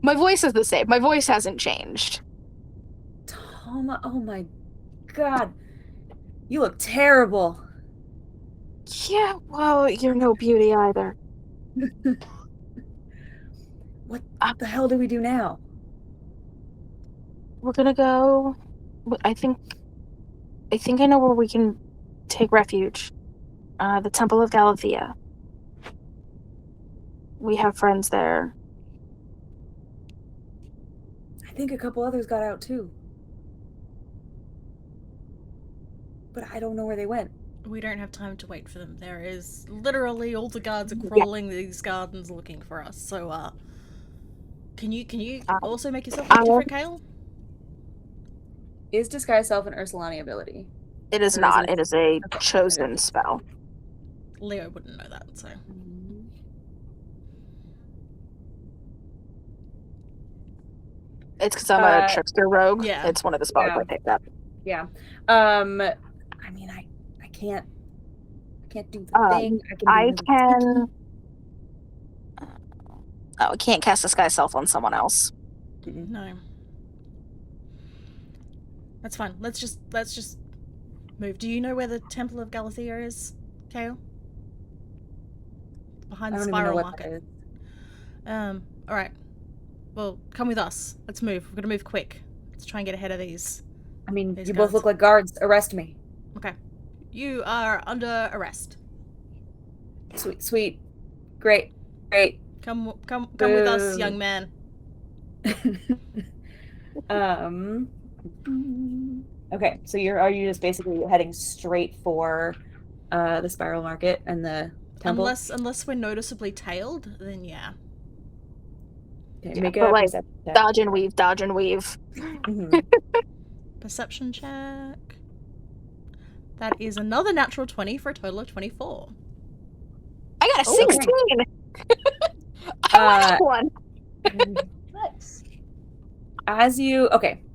My voice is the same. My voice hasn't changed. Thauma, oh my god, you look terrible. Yeah, well, you're no beauty either. What the hell do we do now? We're gonna go. I think I know where we can take refuge. The Temple of Galathea. We have friends there. I think a couple others got out too. But I don't know where they went. We don't have time to wait for them. There is literally all the guards are crawling these gardens looking for us. So, can you also make yourself look different, Kale? Is Disguise Self an Ursulani ability? It is not. It is a chosen spell. Leo wouldn't know that, so. It's because I'm a trickster rogue. Yeah. It's one of the spells I picked up. Yeah. I mean, I can't do the thing. I can. Oh, I can't cast Disguise Self on someone else. No. That's fine. Let's just move. Do you know where the Temple of Galathea is, Kale? Behind the Spiral Market. Alright. Well, come with us. Let's move. We're gonna move quick. Let's try and get ahead of these. I mean, these you guards. both look like guards. Arrest me. Okay. You are under arrest. Sweet. Great. Come with us, young man. Okay, so are you just basically heading straight for the Spiral Market and the temple? Unless we're noticeably tailed, then yeah. Okay, make a perception check. Dodge and weave. Mm-hmm. Perception check. That is another natural 20 for a total of 24. I got a 16. Okay. I like one. Nice.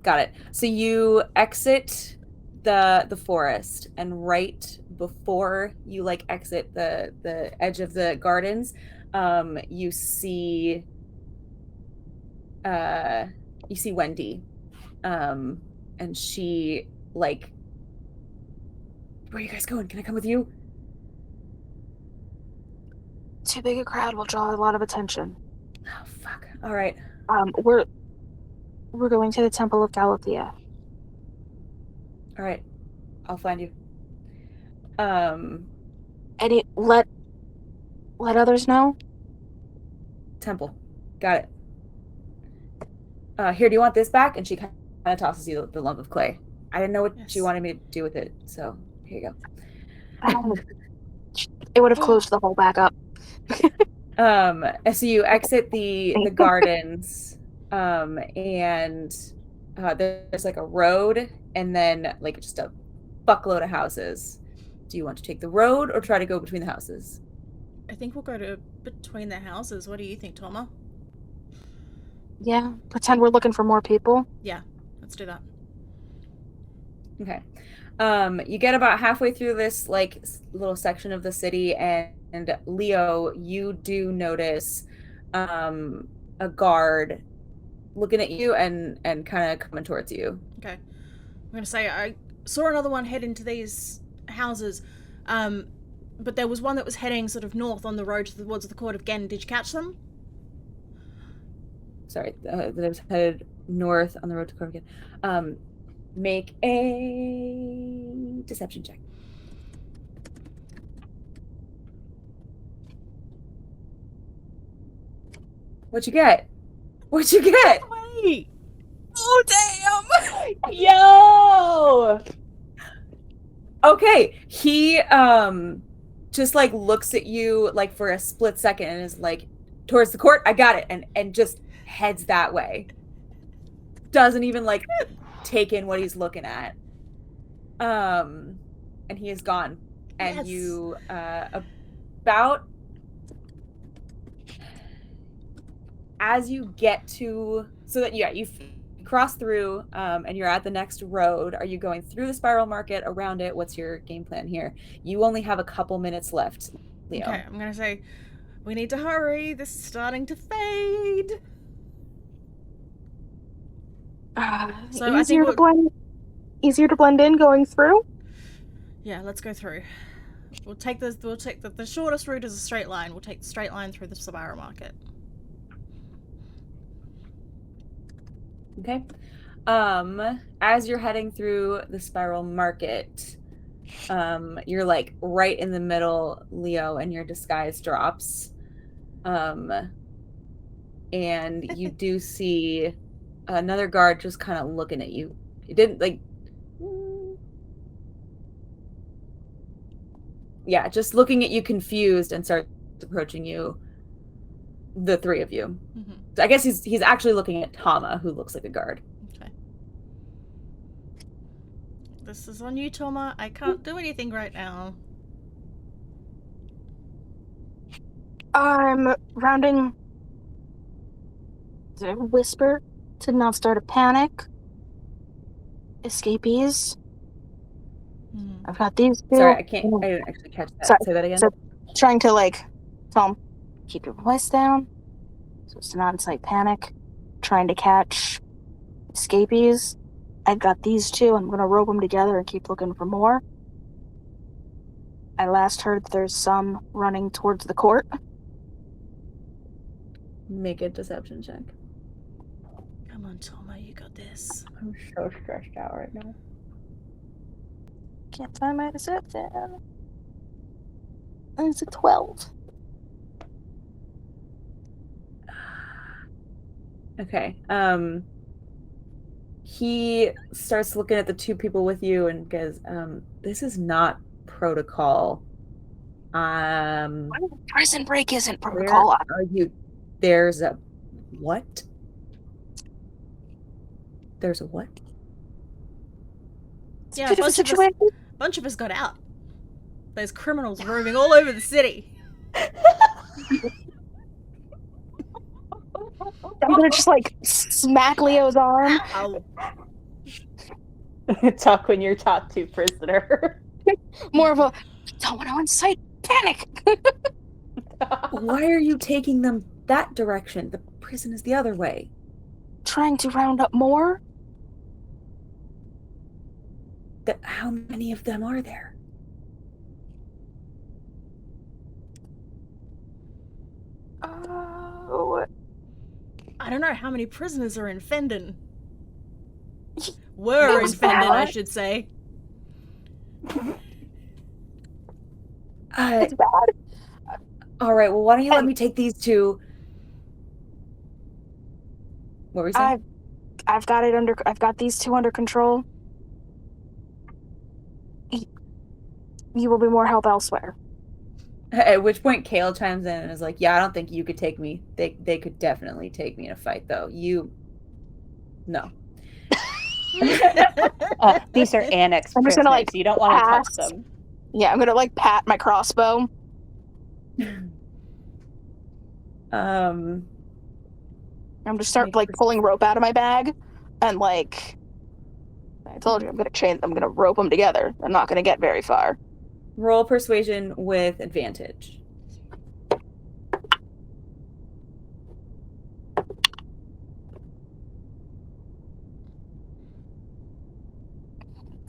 Got it. So you exit the forest, and right before you exit the edge of the gardens, you see Wendy, and she where are you guys going? Can I come with you? Too big a crowd will draw a lot of attention. Oh fuck! All right. We're going to the Temple of Galathea. All right, I'll find you. Let others know. Temple, got it. Here, do you want this back? And she kind of tosses you the lump of clay. I didn't know what she wanted me to do with it, so here you go. It would have closed the hole back up. So you exit the gardens, and there's a road, and then just a buckload of houses. Do you want to take the road or try to go between the houses? I think we'll go to between the houses. What do you think, Thauma? Yeah, pretend we're looking for more people. Yeah, let's do that. Okay. You get about halfway through this little section of the city, and Leo, you do notice a guard looking at you and kind of coming towards you. Okay. I'm gonna say I saw another one head into these houses, but there was one that was heading sort of north on the road towards the Court of Gen. Did you catch them? Sorry, that was headed north on the road to Court of Gen. Make a deception check. What'd you get? Wait! Oh, damn! Yo! Okay, he just looks at you for a split second and is towards the court. I got it, and just heads that way. Doesn't even take in what he's looking at. And he is gone. And yes. You as you get to you cross through, and you're at the next road. Are you going through the Spiral Market, around it? What's your game plan here? You only have a couple minutes left, Leo. Okay, I'm gonna say we need to hurry. This is starting to fade. So easier to blend in going through. Yeah, let's go through. We'll take the shortest route is a straight line. We'll take the straight line through the Spiral Market. Okay. As you're heading through the Spiral Market, you're right in the middle, Leo, and your disguise drops. And you do see another guard just kind of looking at you. It didn't just looking at you confused, and starts approaching you, the three of you. Mm-hmm. So I guess he's actually looking at Thauma, who looks like a guard. Okay. This is on you, Thauma. I can't do anything right now. I'm rounding the whisper to not start a panic. Escapees. I've got these two. Sorry, I didn't actually catch that. Sorry. Say that again. So trying to tell them, keep your voice down. So it's not incite panic. Trying to catch escapees. I've got these two. I'm gonna rope them together and keep looking for more. I last heard there's some running towards the court. Make a deception check. Come on, Thauma, you got this. I'm so stressed out right now. Can't find my deception. And it's a 12. Okay. He starts looking at the two people with you and goes, this is not protocol. Prison break isn't protocol. Where are you? There's a what? There's a what? Yeah, a bunch of us got out. There's criminals roaming all over the city. I'm gonna just smack Leo's arm. Ow. Talk when you're talked to, prisoner. More of a, don't want to incite panic. Why are you taking them that direction? The prison is the other way. Trying to round up more? How many of them are there? Oh. I don't know how many prisoners are in Fendon. Were in Fendon, I should say. It's bad. All right, well, why don't you let me take these two? What were you saying? I've got these two under control. You will be more help elsewhere. At which point Kale chimes in and is like, yeah, I don't think you could take me. They could definitely take me in a fight, though. No. These are annex I'm just gonna, prisoners. You don't want to touch them. Yeah, I'm gonna pat my crossbow. I'm just start pulling rope out of my bag, and I told you I'm gonna rope them together. I'm not gonna get very far. Roll persuasion with advantage.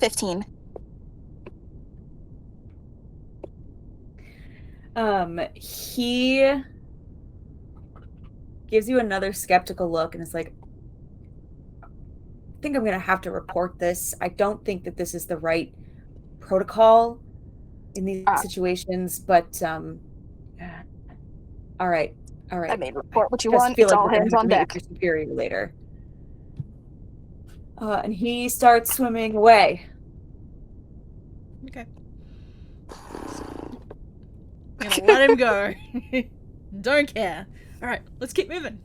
$15. He gives you another skeptical look and is like, I think I'm gonna have to report this. I don't think that this is the right protocol in these situations, but all right. I mean, report what you Just want. feel It's like all we're gonna hands have on to meet deck. with your superior later. And he starts swimming away. Okay. I'm gonna let him go. Don't care. Alright, let's keep moving.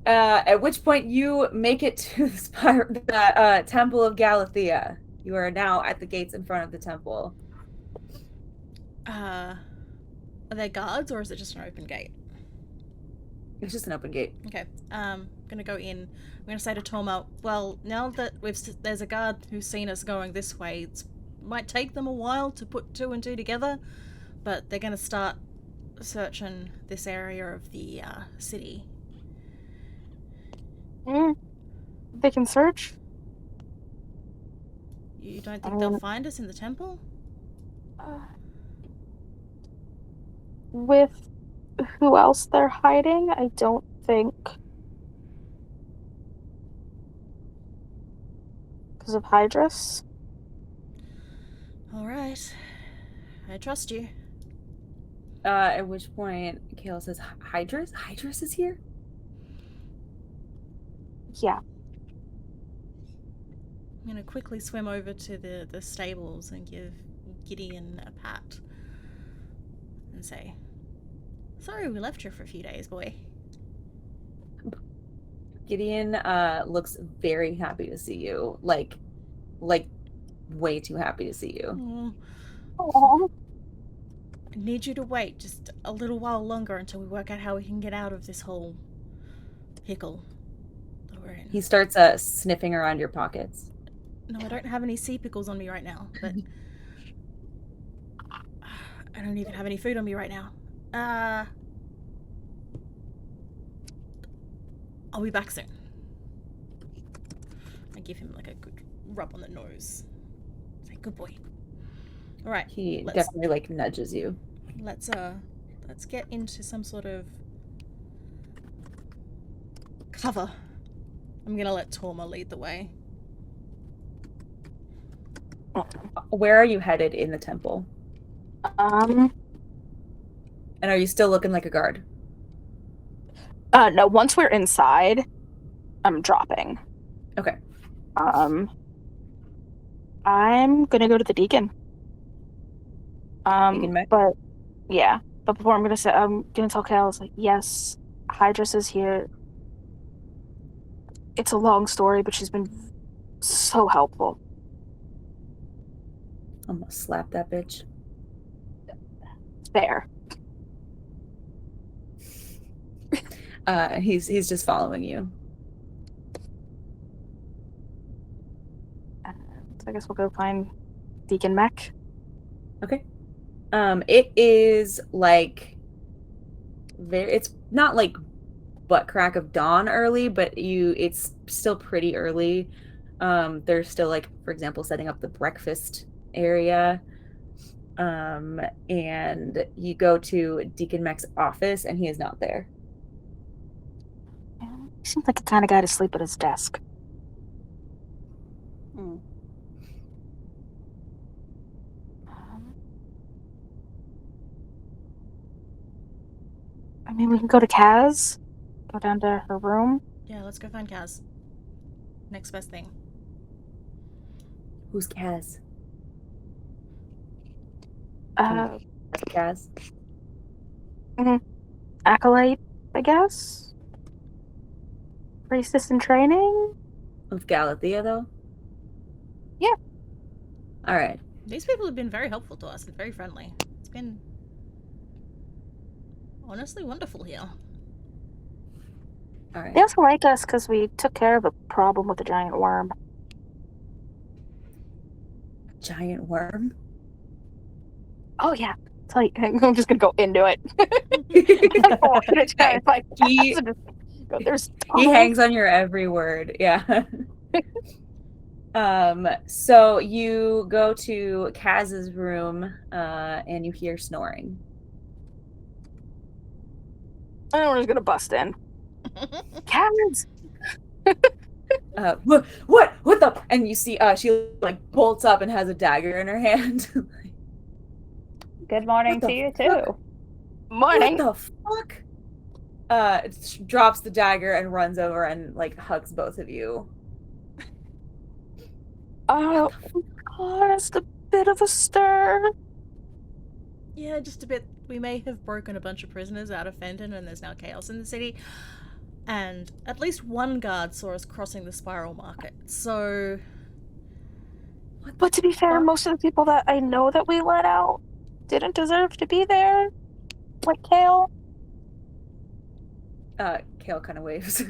At which point you make it to the Temple of Galathea. You are now at the gates in front of the temple. Are there guards or is it just an open gate? It's just an open gate. Okay. I'm gonna go in. I'm gonna say to Thauma, well, now that there's a guard who's seen us going this way, it might take them a while to put two and two together, but they're gonna start searching this area of the city. They can search. You don't think they'll find us in the temple? With who else they're hiding, I don't think. Because of Hydrus. Alright. I trust you. At which point Kale says, Hydrus? Hydrus is here? Yeah. I'm gonna quickly swim over to the stables and give Gideon a pat. And say, sorry we left you for a few days, boy. Gideon looks very happy to see you. Like way too happy to see you. Aww. I need you to wait just a little while longer until we work out how we can get out of this whole pickle that we're in. He starts sniffing around your pockets. No, I don't have any sea pickles on me right now, but I don't even have any food on me right now. I'll be back soon. I give him like a good rub on the nose. Say, good boy. All right. He definitely like nudges you. Let's get into some sort of cover. I'm gonna let Thauma lead the way. Where are you headed in the temple? And are you still looking like a guard? No, once we're inside, I'm dropping. Okay. I'm gonna go to the deacon. But yeah. But before I'm gonna tell Cal, it's like, yes, Hydrus is here. It's a long story, but she's been so helpful. I'm gonna slap that bitch. Fair. He's just following you. So I guess we'll go find Deacon Mech. Okay. It is like it's not like butt crack of dawn early, but it's still pretty early. They're still like, for example, setting up the breakfast area. And you go to Deacon Mech's office and he is not there. He seems like the kind of guy to sleep at his desk. I mean, we can go to Kaz. Go down to her room. Yeah, let's go find Kaz. Next best thing. Who's Kaz? Kaz? Acolyte, I guess? Priestess in training? Of Galathea, though? Yeah. Alright. These people have been very helpful to us and very friendly. It's been honestly wonderful here. All right. They also like us because we took care of a problem with the giant worm. Giant worm? Oh, yeah. It's like, I'm just going to go into it. He hangs on your every word. Yeah. So you go to Kaz's room and you hear snoring. We're just going to bust in. Kaz! What the? And you see, she like bolts up and has a dagger in her hand. Good morning to you too. Morning. What the fuck? Drops the dagger and runs over and like hugs both of you. Oh, just a bit of a stir. Yeah, just a bit. We may have broken a bunch of prisoners out of Fenton and there's now chaos in the city. And at least one guard saw us crossing the spiral market, so... But to be fair, most of the people that I know that we let out didn't deserve to be there. Like Kale. Kale kind of waves.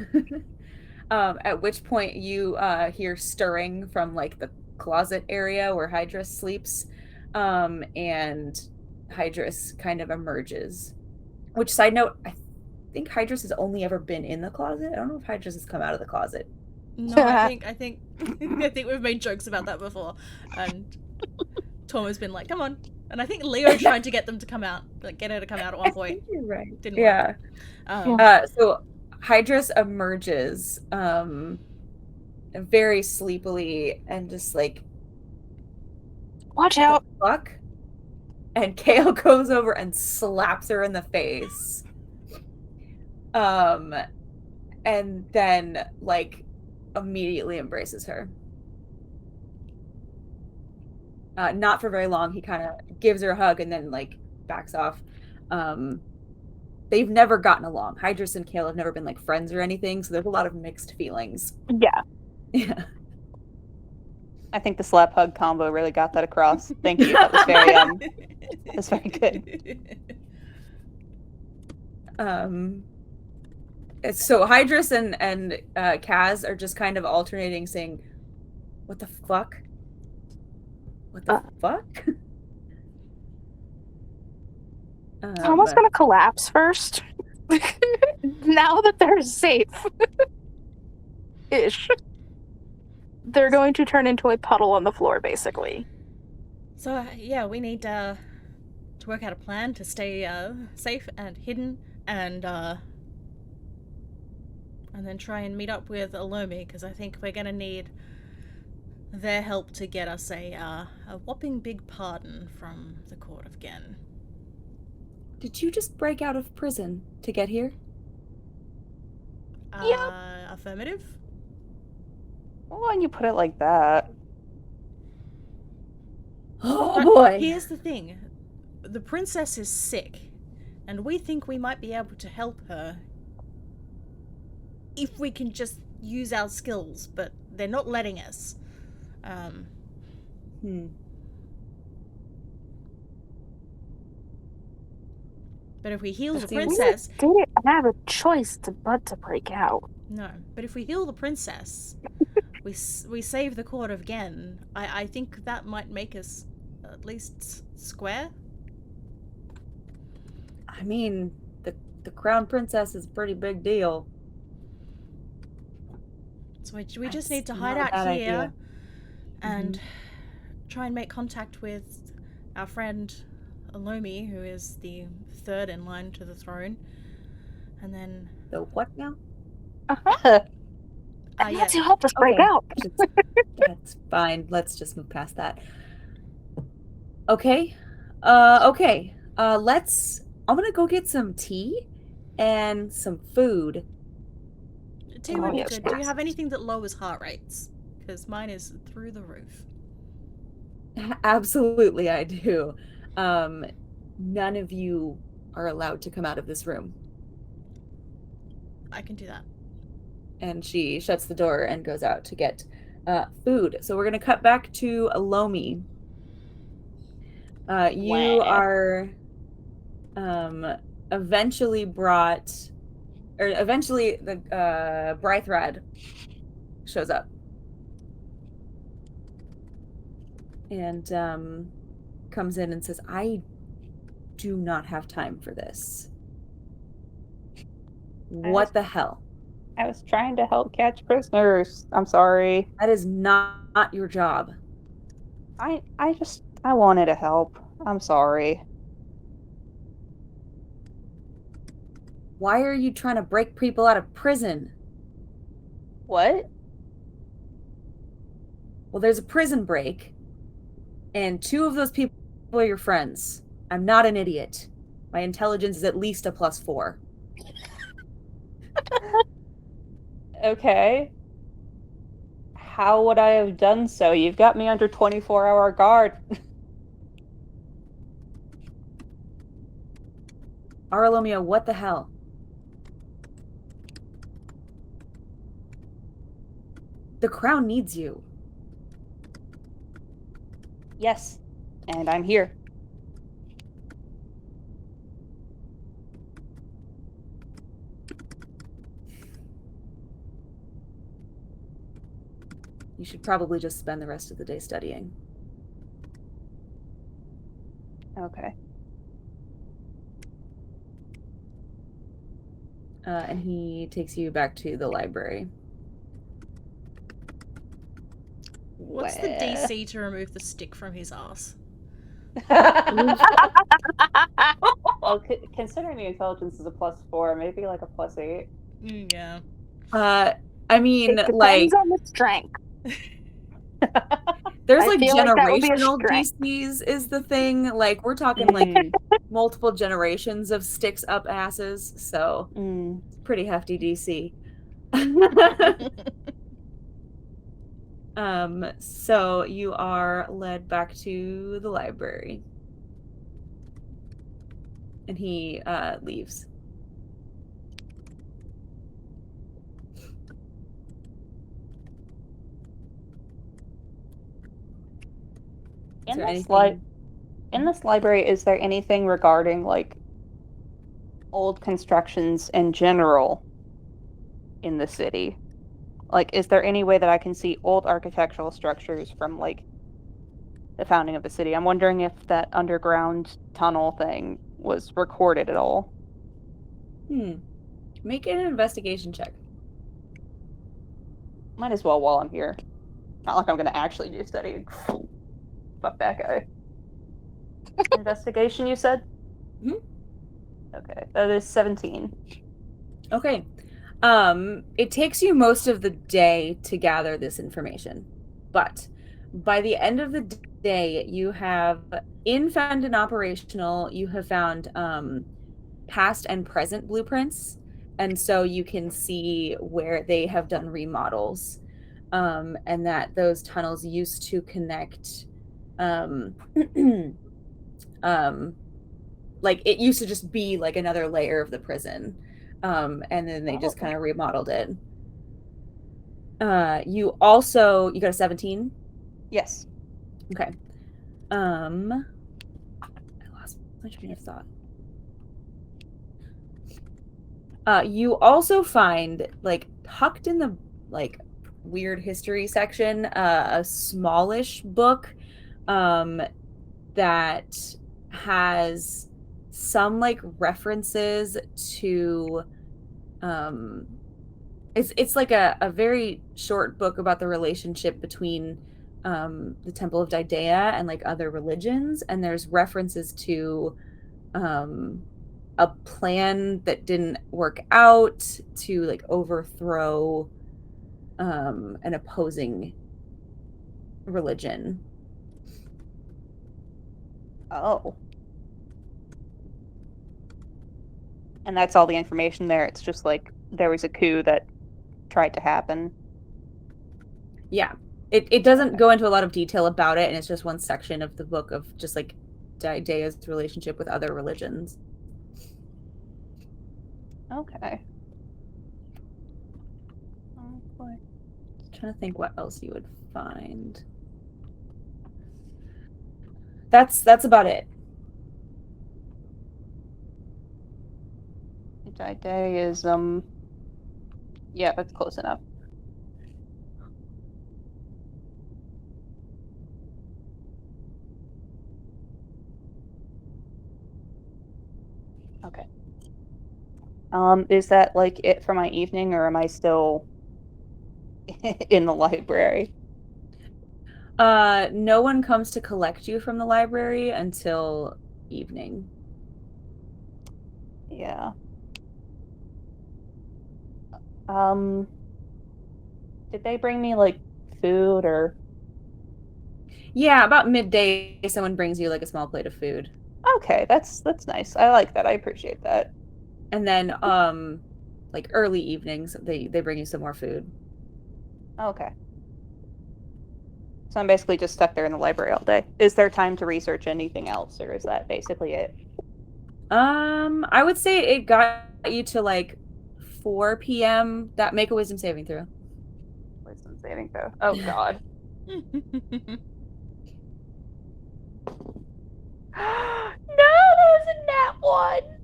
At which point you hear stirring from like the closet area where Hydrus sleeps. And Hydrus kind of emerges. Which, side note, I think Hydrus has only ever been in the closet. I don't know if Hydrus has come out of the closet. No, I think we've made jokes about that before. And Thauma's been like, come on. And I think Leo tried to get them to come out, like get her to come out at one point. I think you're right. Didn't work. So Hydrus emerges very sleepily and just like, watch out. Fuck. And Kale goes over and slaps her in the face. And then like immediately embraces her. Not for very long. He kind of gives her a hug and then like backs off. They've never gotten along. Hydrus and Kale have never been like friends or anything, so there's a lot of mixed feelings. Yeah. Yeah. I think the slap hug combo really got that across. Thank you. That was very good. So Hydrus and Kaz are just kind of alternating, saying, "What the fuck? What the fuck?" Almost gonna collapse first. Now that they're safe, ish, they're going to turn into a puddle on the floor, basically. So yeah, we need to work out a plan to stay safe and hidden, and then try and meet up with Elomi, because I think we're gonna need their help to get us a whopping big pardon from the court of Gen. Did you just break out of prison to get here? Affirmative. Well, when you put it like that. Oh But boy! here's the thing. The princess is sick, and we think we might be able to help her if we can just use our skills, but they're not letting us. But if we heal the princess... We didn't have a choice but to break out. No, but if we heal the princess, we save the court of Gen, I think that might make us at least square. I mean, the crown princess is a pretty big deal. So we just need to hide out here and try and make contact with our friend Elomi, who is the third in line to the throne. And then... The what now? That's who helped us break out. That's fine. Let's just move past that. Okay. Okay. I'm gonna go get some tea and some food. Tea would be good. Do you have anything that lowers heart rates? Because mine is through the roof. Absolutely, I do. None of you are allowed to come out of this room. I can do that. And she shuts the door and goes out to get food. So we're going to cut back to Elomi. You are eventually the Brythrad shows up. And comes in and says, "I do not have time for this." What the hell? I was trying to help catch prisoners. I'm sorry. That is not your job. I wanted to help. I'm sorry. Why are you trying to break people out of prison? What? Well, there's a prison break, and 2 of those people are your friends. I'm not an idiot. My intelligence is at least a +4. Okay. How would I have done so? You've got me under 24-hour guard. Aralomia, what the hell? The crown needs you. Yes, and I'm here. You should probably just spend the rest of the day studying. Okay. And he takes you back to the library. What's the DC to remove the stick from his ass? Well, considering the intelligence is a +4, maybe like a +8. Yeah. I mean, it like, depends on the strength. there's I like feel like that would be a generational strength. DCs is the thing. Like, we're talking like multiple generations of sticks up asses, so it's pretty hefty DC. So you are led back to the library. And he leaves. Is In there this anything? in this library, is there anything regarding like old constructions in general in the city? Like, is there any way that I can see old architectural structures from like the founding of the city? I'm wondering if that underground tunnel thing was recorded at all. Make an investigation check. Might as well while I'm here. Not like I'm gonna actually do studying. Fuck that guy. Investigation, you said? Mhm. Okay, that is 17. Okay. It takes you most of the day to gather this information, but by the end of the day, you have in found and operational, you have found past and present blueprints, and so you can see where they have done remodels, and that those tunnels used to connect, um, like it used to just be like another layer of the prison, and then they just kind of remodeled it. You got a 17. Yes. Okay. I lost my train of thought. You also find like tucked in the like weird history section, a smallish book that has some like references to it's like a very short book about the relationship between the Temple of Didea and like other religions, and there's references to um a plan that didn't work out to like overthrow an opposing religion. Oh. And that's all the information there. It's just like there was a coup that tried to happen. Yeah. It doesn't go into a lot of detail about it, and it's just one section of the book of just like Daidea's relationship with other religions. Okay. Trying to think what else you would find. That's about it. Daidea is yeah, that's close enough. Okay. Is that like it for my evening, or am I still in the library? No one comes to collect you from the library until evening. Yeah. Um, did they bring me like food or? Yeah, about midday, someone brings you like a small plate of food. Okay, that's nice. I like that. I appreciate that. And then like early evenings, they bring you some more food. Okay. So I'm basically just stuck there in the library all day. Is there time to research anything else, or is that basically it? I would say it got you to like 4 p.m. That make a wisdom saving throw. Wisdom saving throw. Oh God. No, that was a nat one.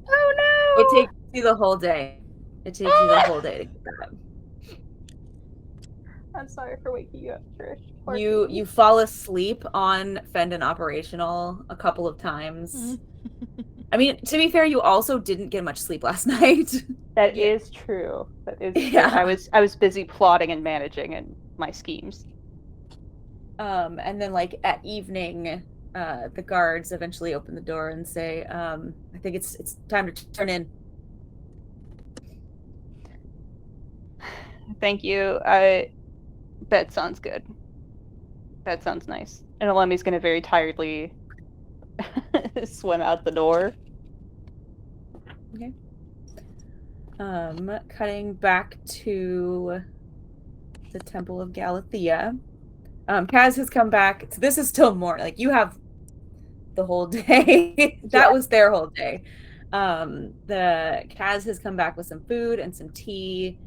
Oh It no. takes you the whole day. It takes you the whole day to get that. I'm sorry for waking you up, Trish. Poor You fall asleep on Fend and Operational a couple of times. I mean, to be fair, you also didn't get much sleep last night. That is true. That is true. Yeah. I was busy plotting and managing and my schemes. And then like at evening, the guards eventually open the door and say, I think it's time to turn in. Thank you. That sounds good. That sounds nice. And Elomi's gonna very tiredly swim out the door. Okay. Cutting back to the Temple of Galathea. Kaz has come back. So this is still more like you have the whole day. That was their whole day. The Kaz has come back with some food and some tea.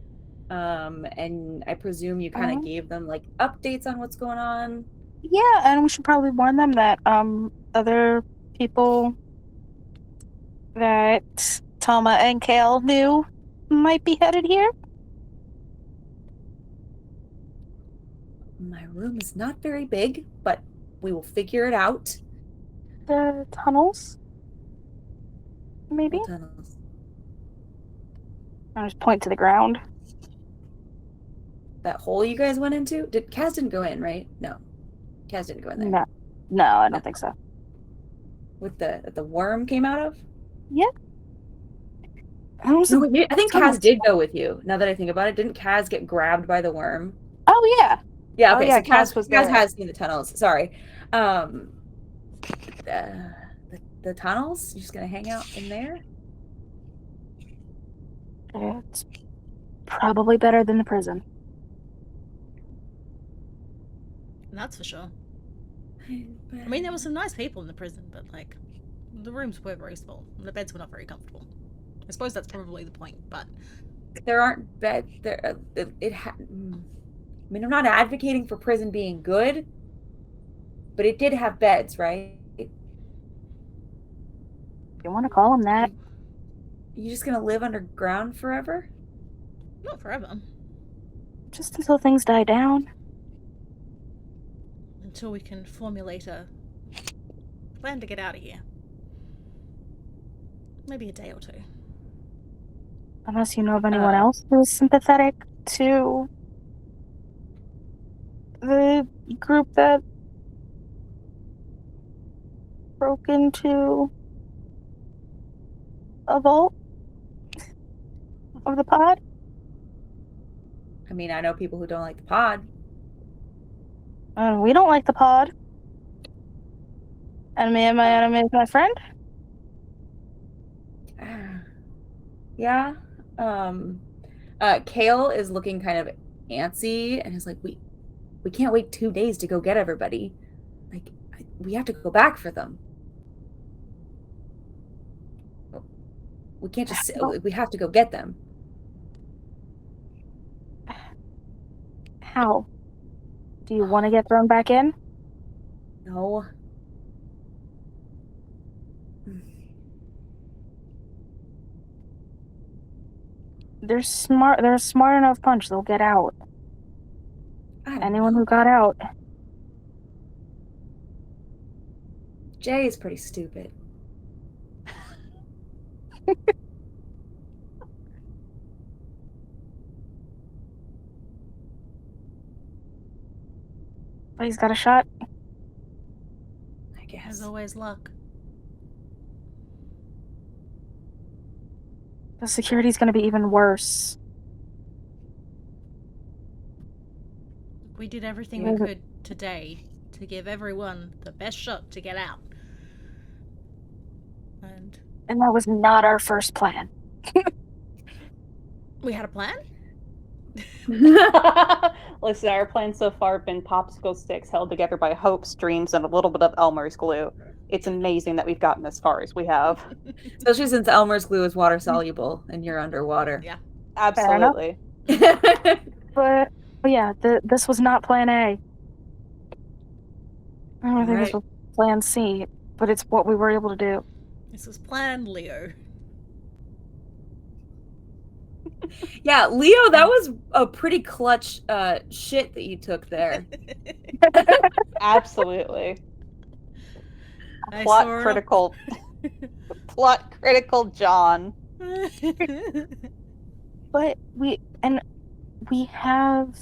And I presume you kind of gave them like updates on what's going on. Yeah, and we should probably warn them that other people that Thauma and Kale knew might be headed here. My room is not very big, but we will figure it out. The tunnels, maybe? What tunnels? I'll just point to the ground. That hole you guys went into? Kaz didn't go in, right? No. Kaz didn't go in there. No, I don't think so. With the worm came out of? Yeah. No, I think Kaz did go with you. Now that I think about it, didn't Kaz get grabbed by the worm? Oh yeah. Yeah, okay, yeah, so Kaz there. has seen the tunnels. Sorry. The tunnels? You're just gonna hang out in there? It's probably better than the prison. That's for sure. I mean, there were some nice people in the prison, but like, the rooms were very small. And the beds were not very comfortable. I suppose that's probably the point, but there aren't beds there. I mean, I'm not advocating for prison being good, but it did have beds, right? You want to call them that? You just gonna live underground forever? not forever. Just until things die down. Until we can formulate a plan to get out of here. Maybe a day or two. Unless you know of anyone else who's sympathetic to the group that broke into a vault of the pod. I mean, I know people who don't like the pod. We don't like the pod. Enemy of my enemy is my friend. Yeah. Kale is looking kind of antsy and is like, we can't wait 2 days to go get everybody. Like, we have to go back for them. We can't just we have to go get them. How? Do you want to get thrown back in? No. They're smart enough bunch, they'll get out. Anyone who got out. Jay is pretty stupid. But he's got a shot. I guess. As always, luck. The security's gonna be even worse. We did everything we could today to give everyone the best shot to get out. And that was not our first plan. We had a plan? Listen, our plans so far have been popsicle sticks held together by hopes, dreams, and a little bit of Elmer's glue. It's amazing that we've gotten as far as we have. Especially since Elmer's glue is water soluble and you're underwater. Yeah. Absolutely. But yeah, this was not plan A. I think this was plan C, but it's what we were able to do. This was plan Leo. Yeah, Leo, that was a pretty clutch shit that you took there. Absolutely. Plot critical John. But we have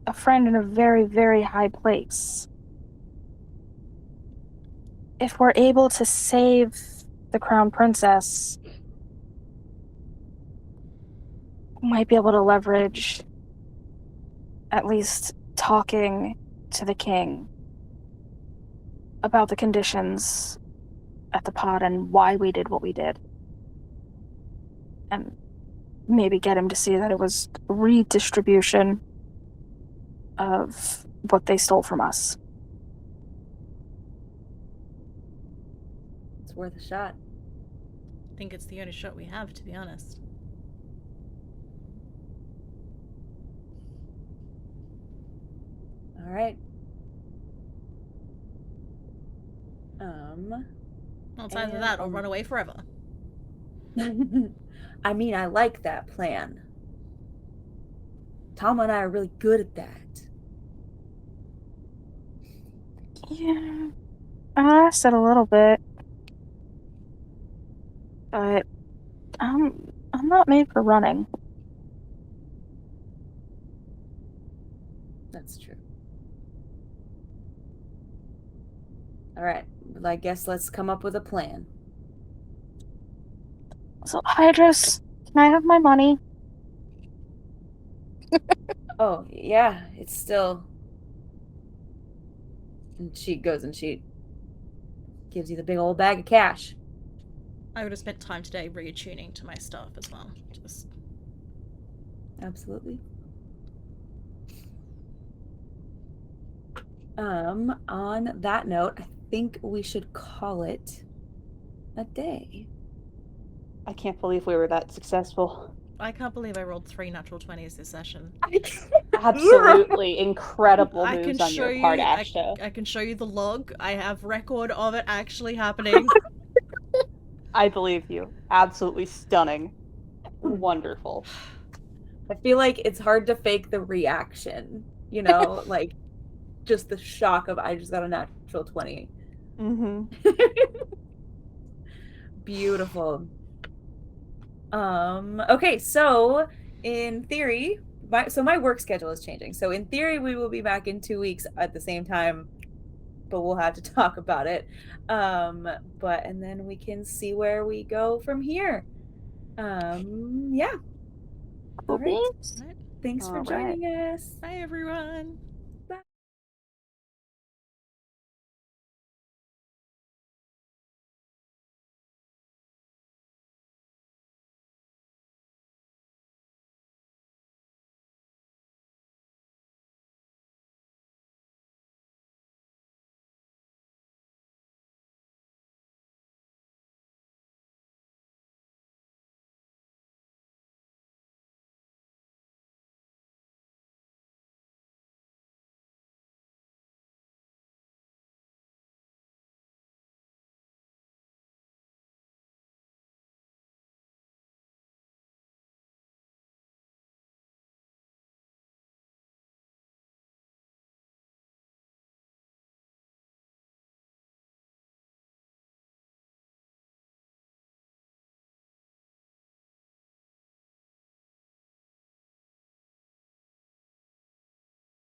a friend in a very, very high place. If we're able to save the Crown Princess, we might be able to leverage at least talking to the king about the conditions at the pod and why we did what we did. And maybe get him to see that it was redistribution of what they stole from us. It's worth a shot. I think it's the only shot we have, to be honest. All right. Well, it's either that or run away forever. I mean, I like that plan. Thauma and I are really good at that. Yeah, I said a little bit, but I'm not made for running. That's true. All right. Well, I guess let's come up with a plan. So, Hydras, can I have my money? Oh, yeah, it's still. And she goes and she gives you the big old bag of cash. I would have spent time today reattuning to my stuff as well. Just Absolutely. On that note, I think we should call it a day. I can't believe we were that successful. I can't believe I rolled 3 natural 20s this session. Absolutely incredible moves on your part, Ashta. I can show you the log. I have record of it actually happening. I believe you. Absolutely stunning. Wonderful. I feel like it's hard to fake the reaction, you know, like just the shock of I just got a natural 20. Mm-hmm. Beautiful. Okay, so in theory, my work schedule is changing. So in theory, we will be back in 2 weeks at the same time, but we'll have to talk about it. And then we can see where we go from here. Yeah. All right. Thanks. Thanks for joining us. Bye, everyone.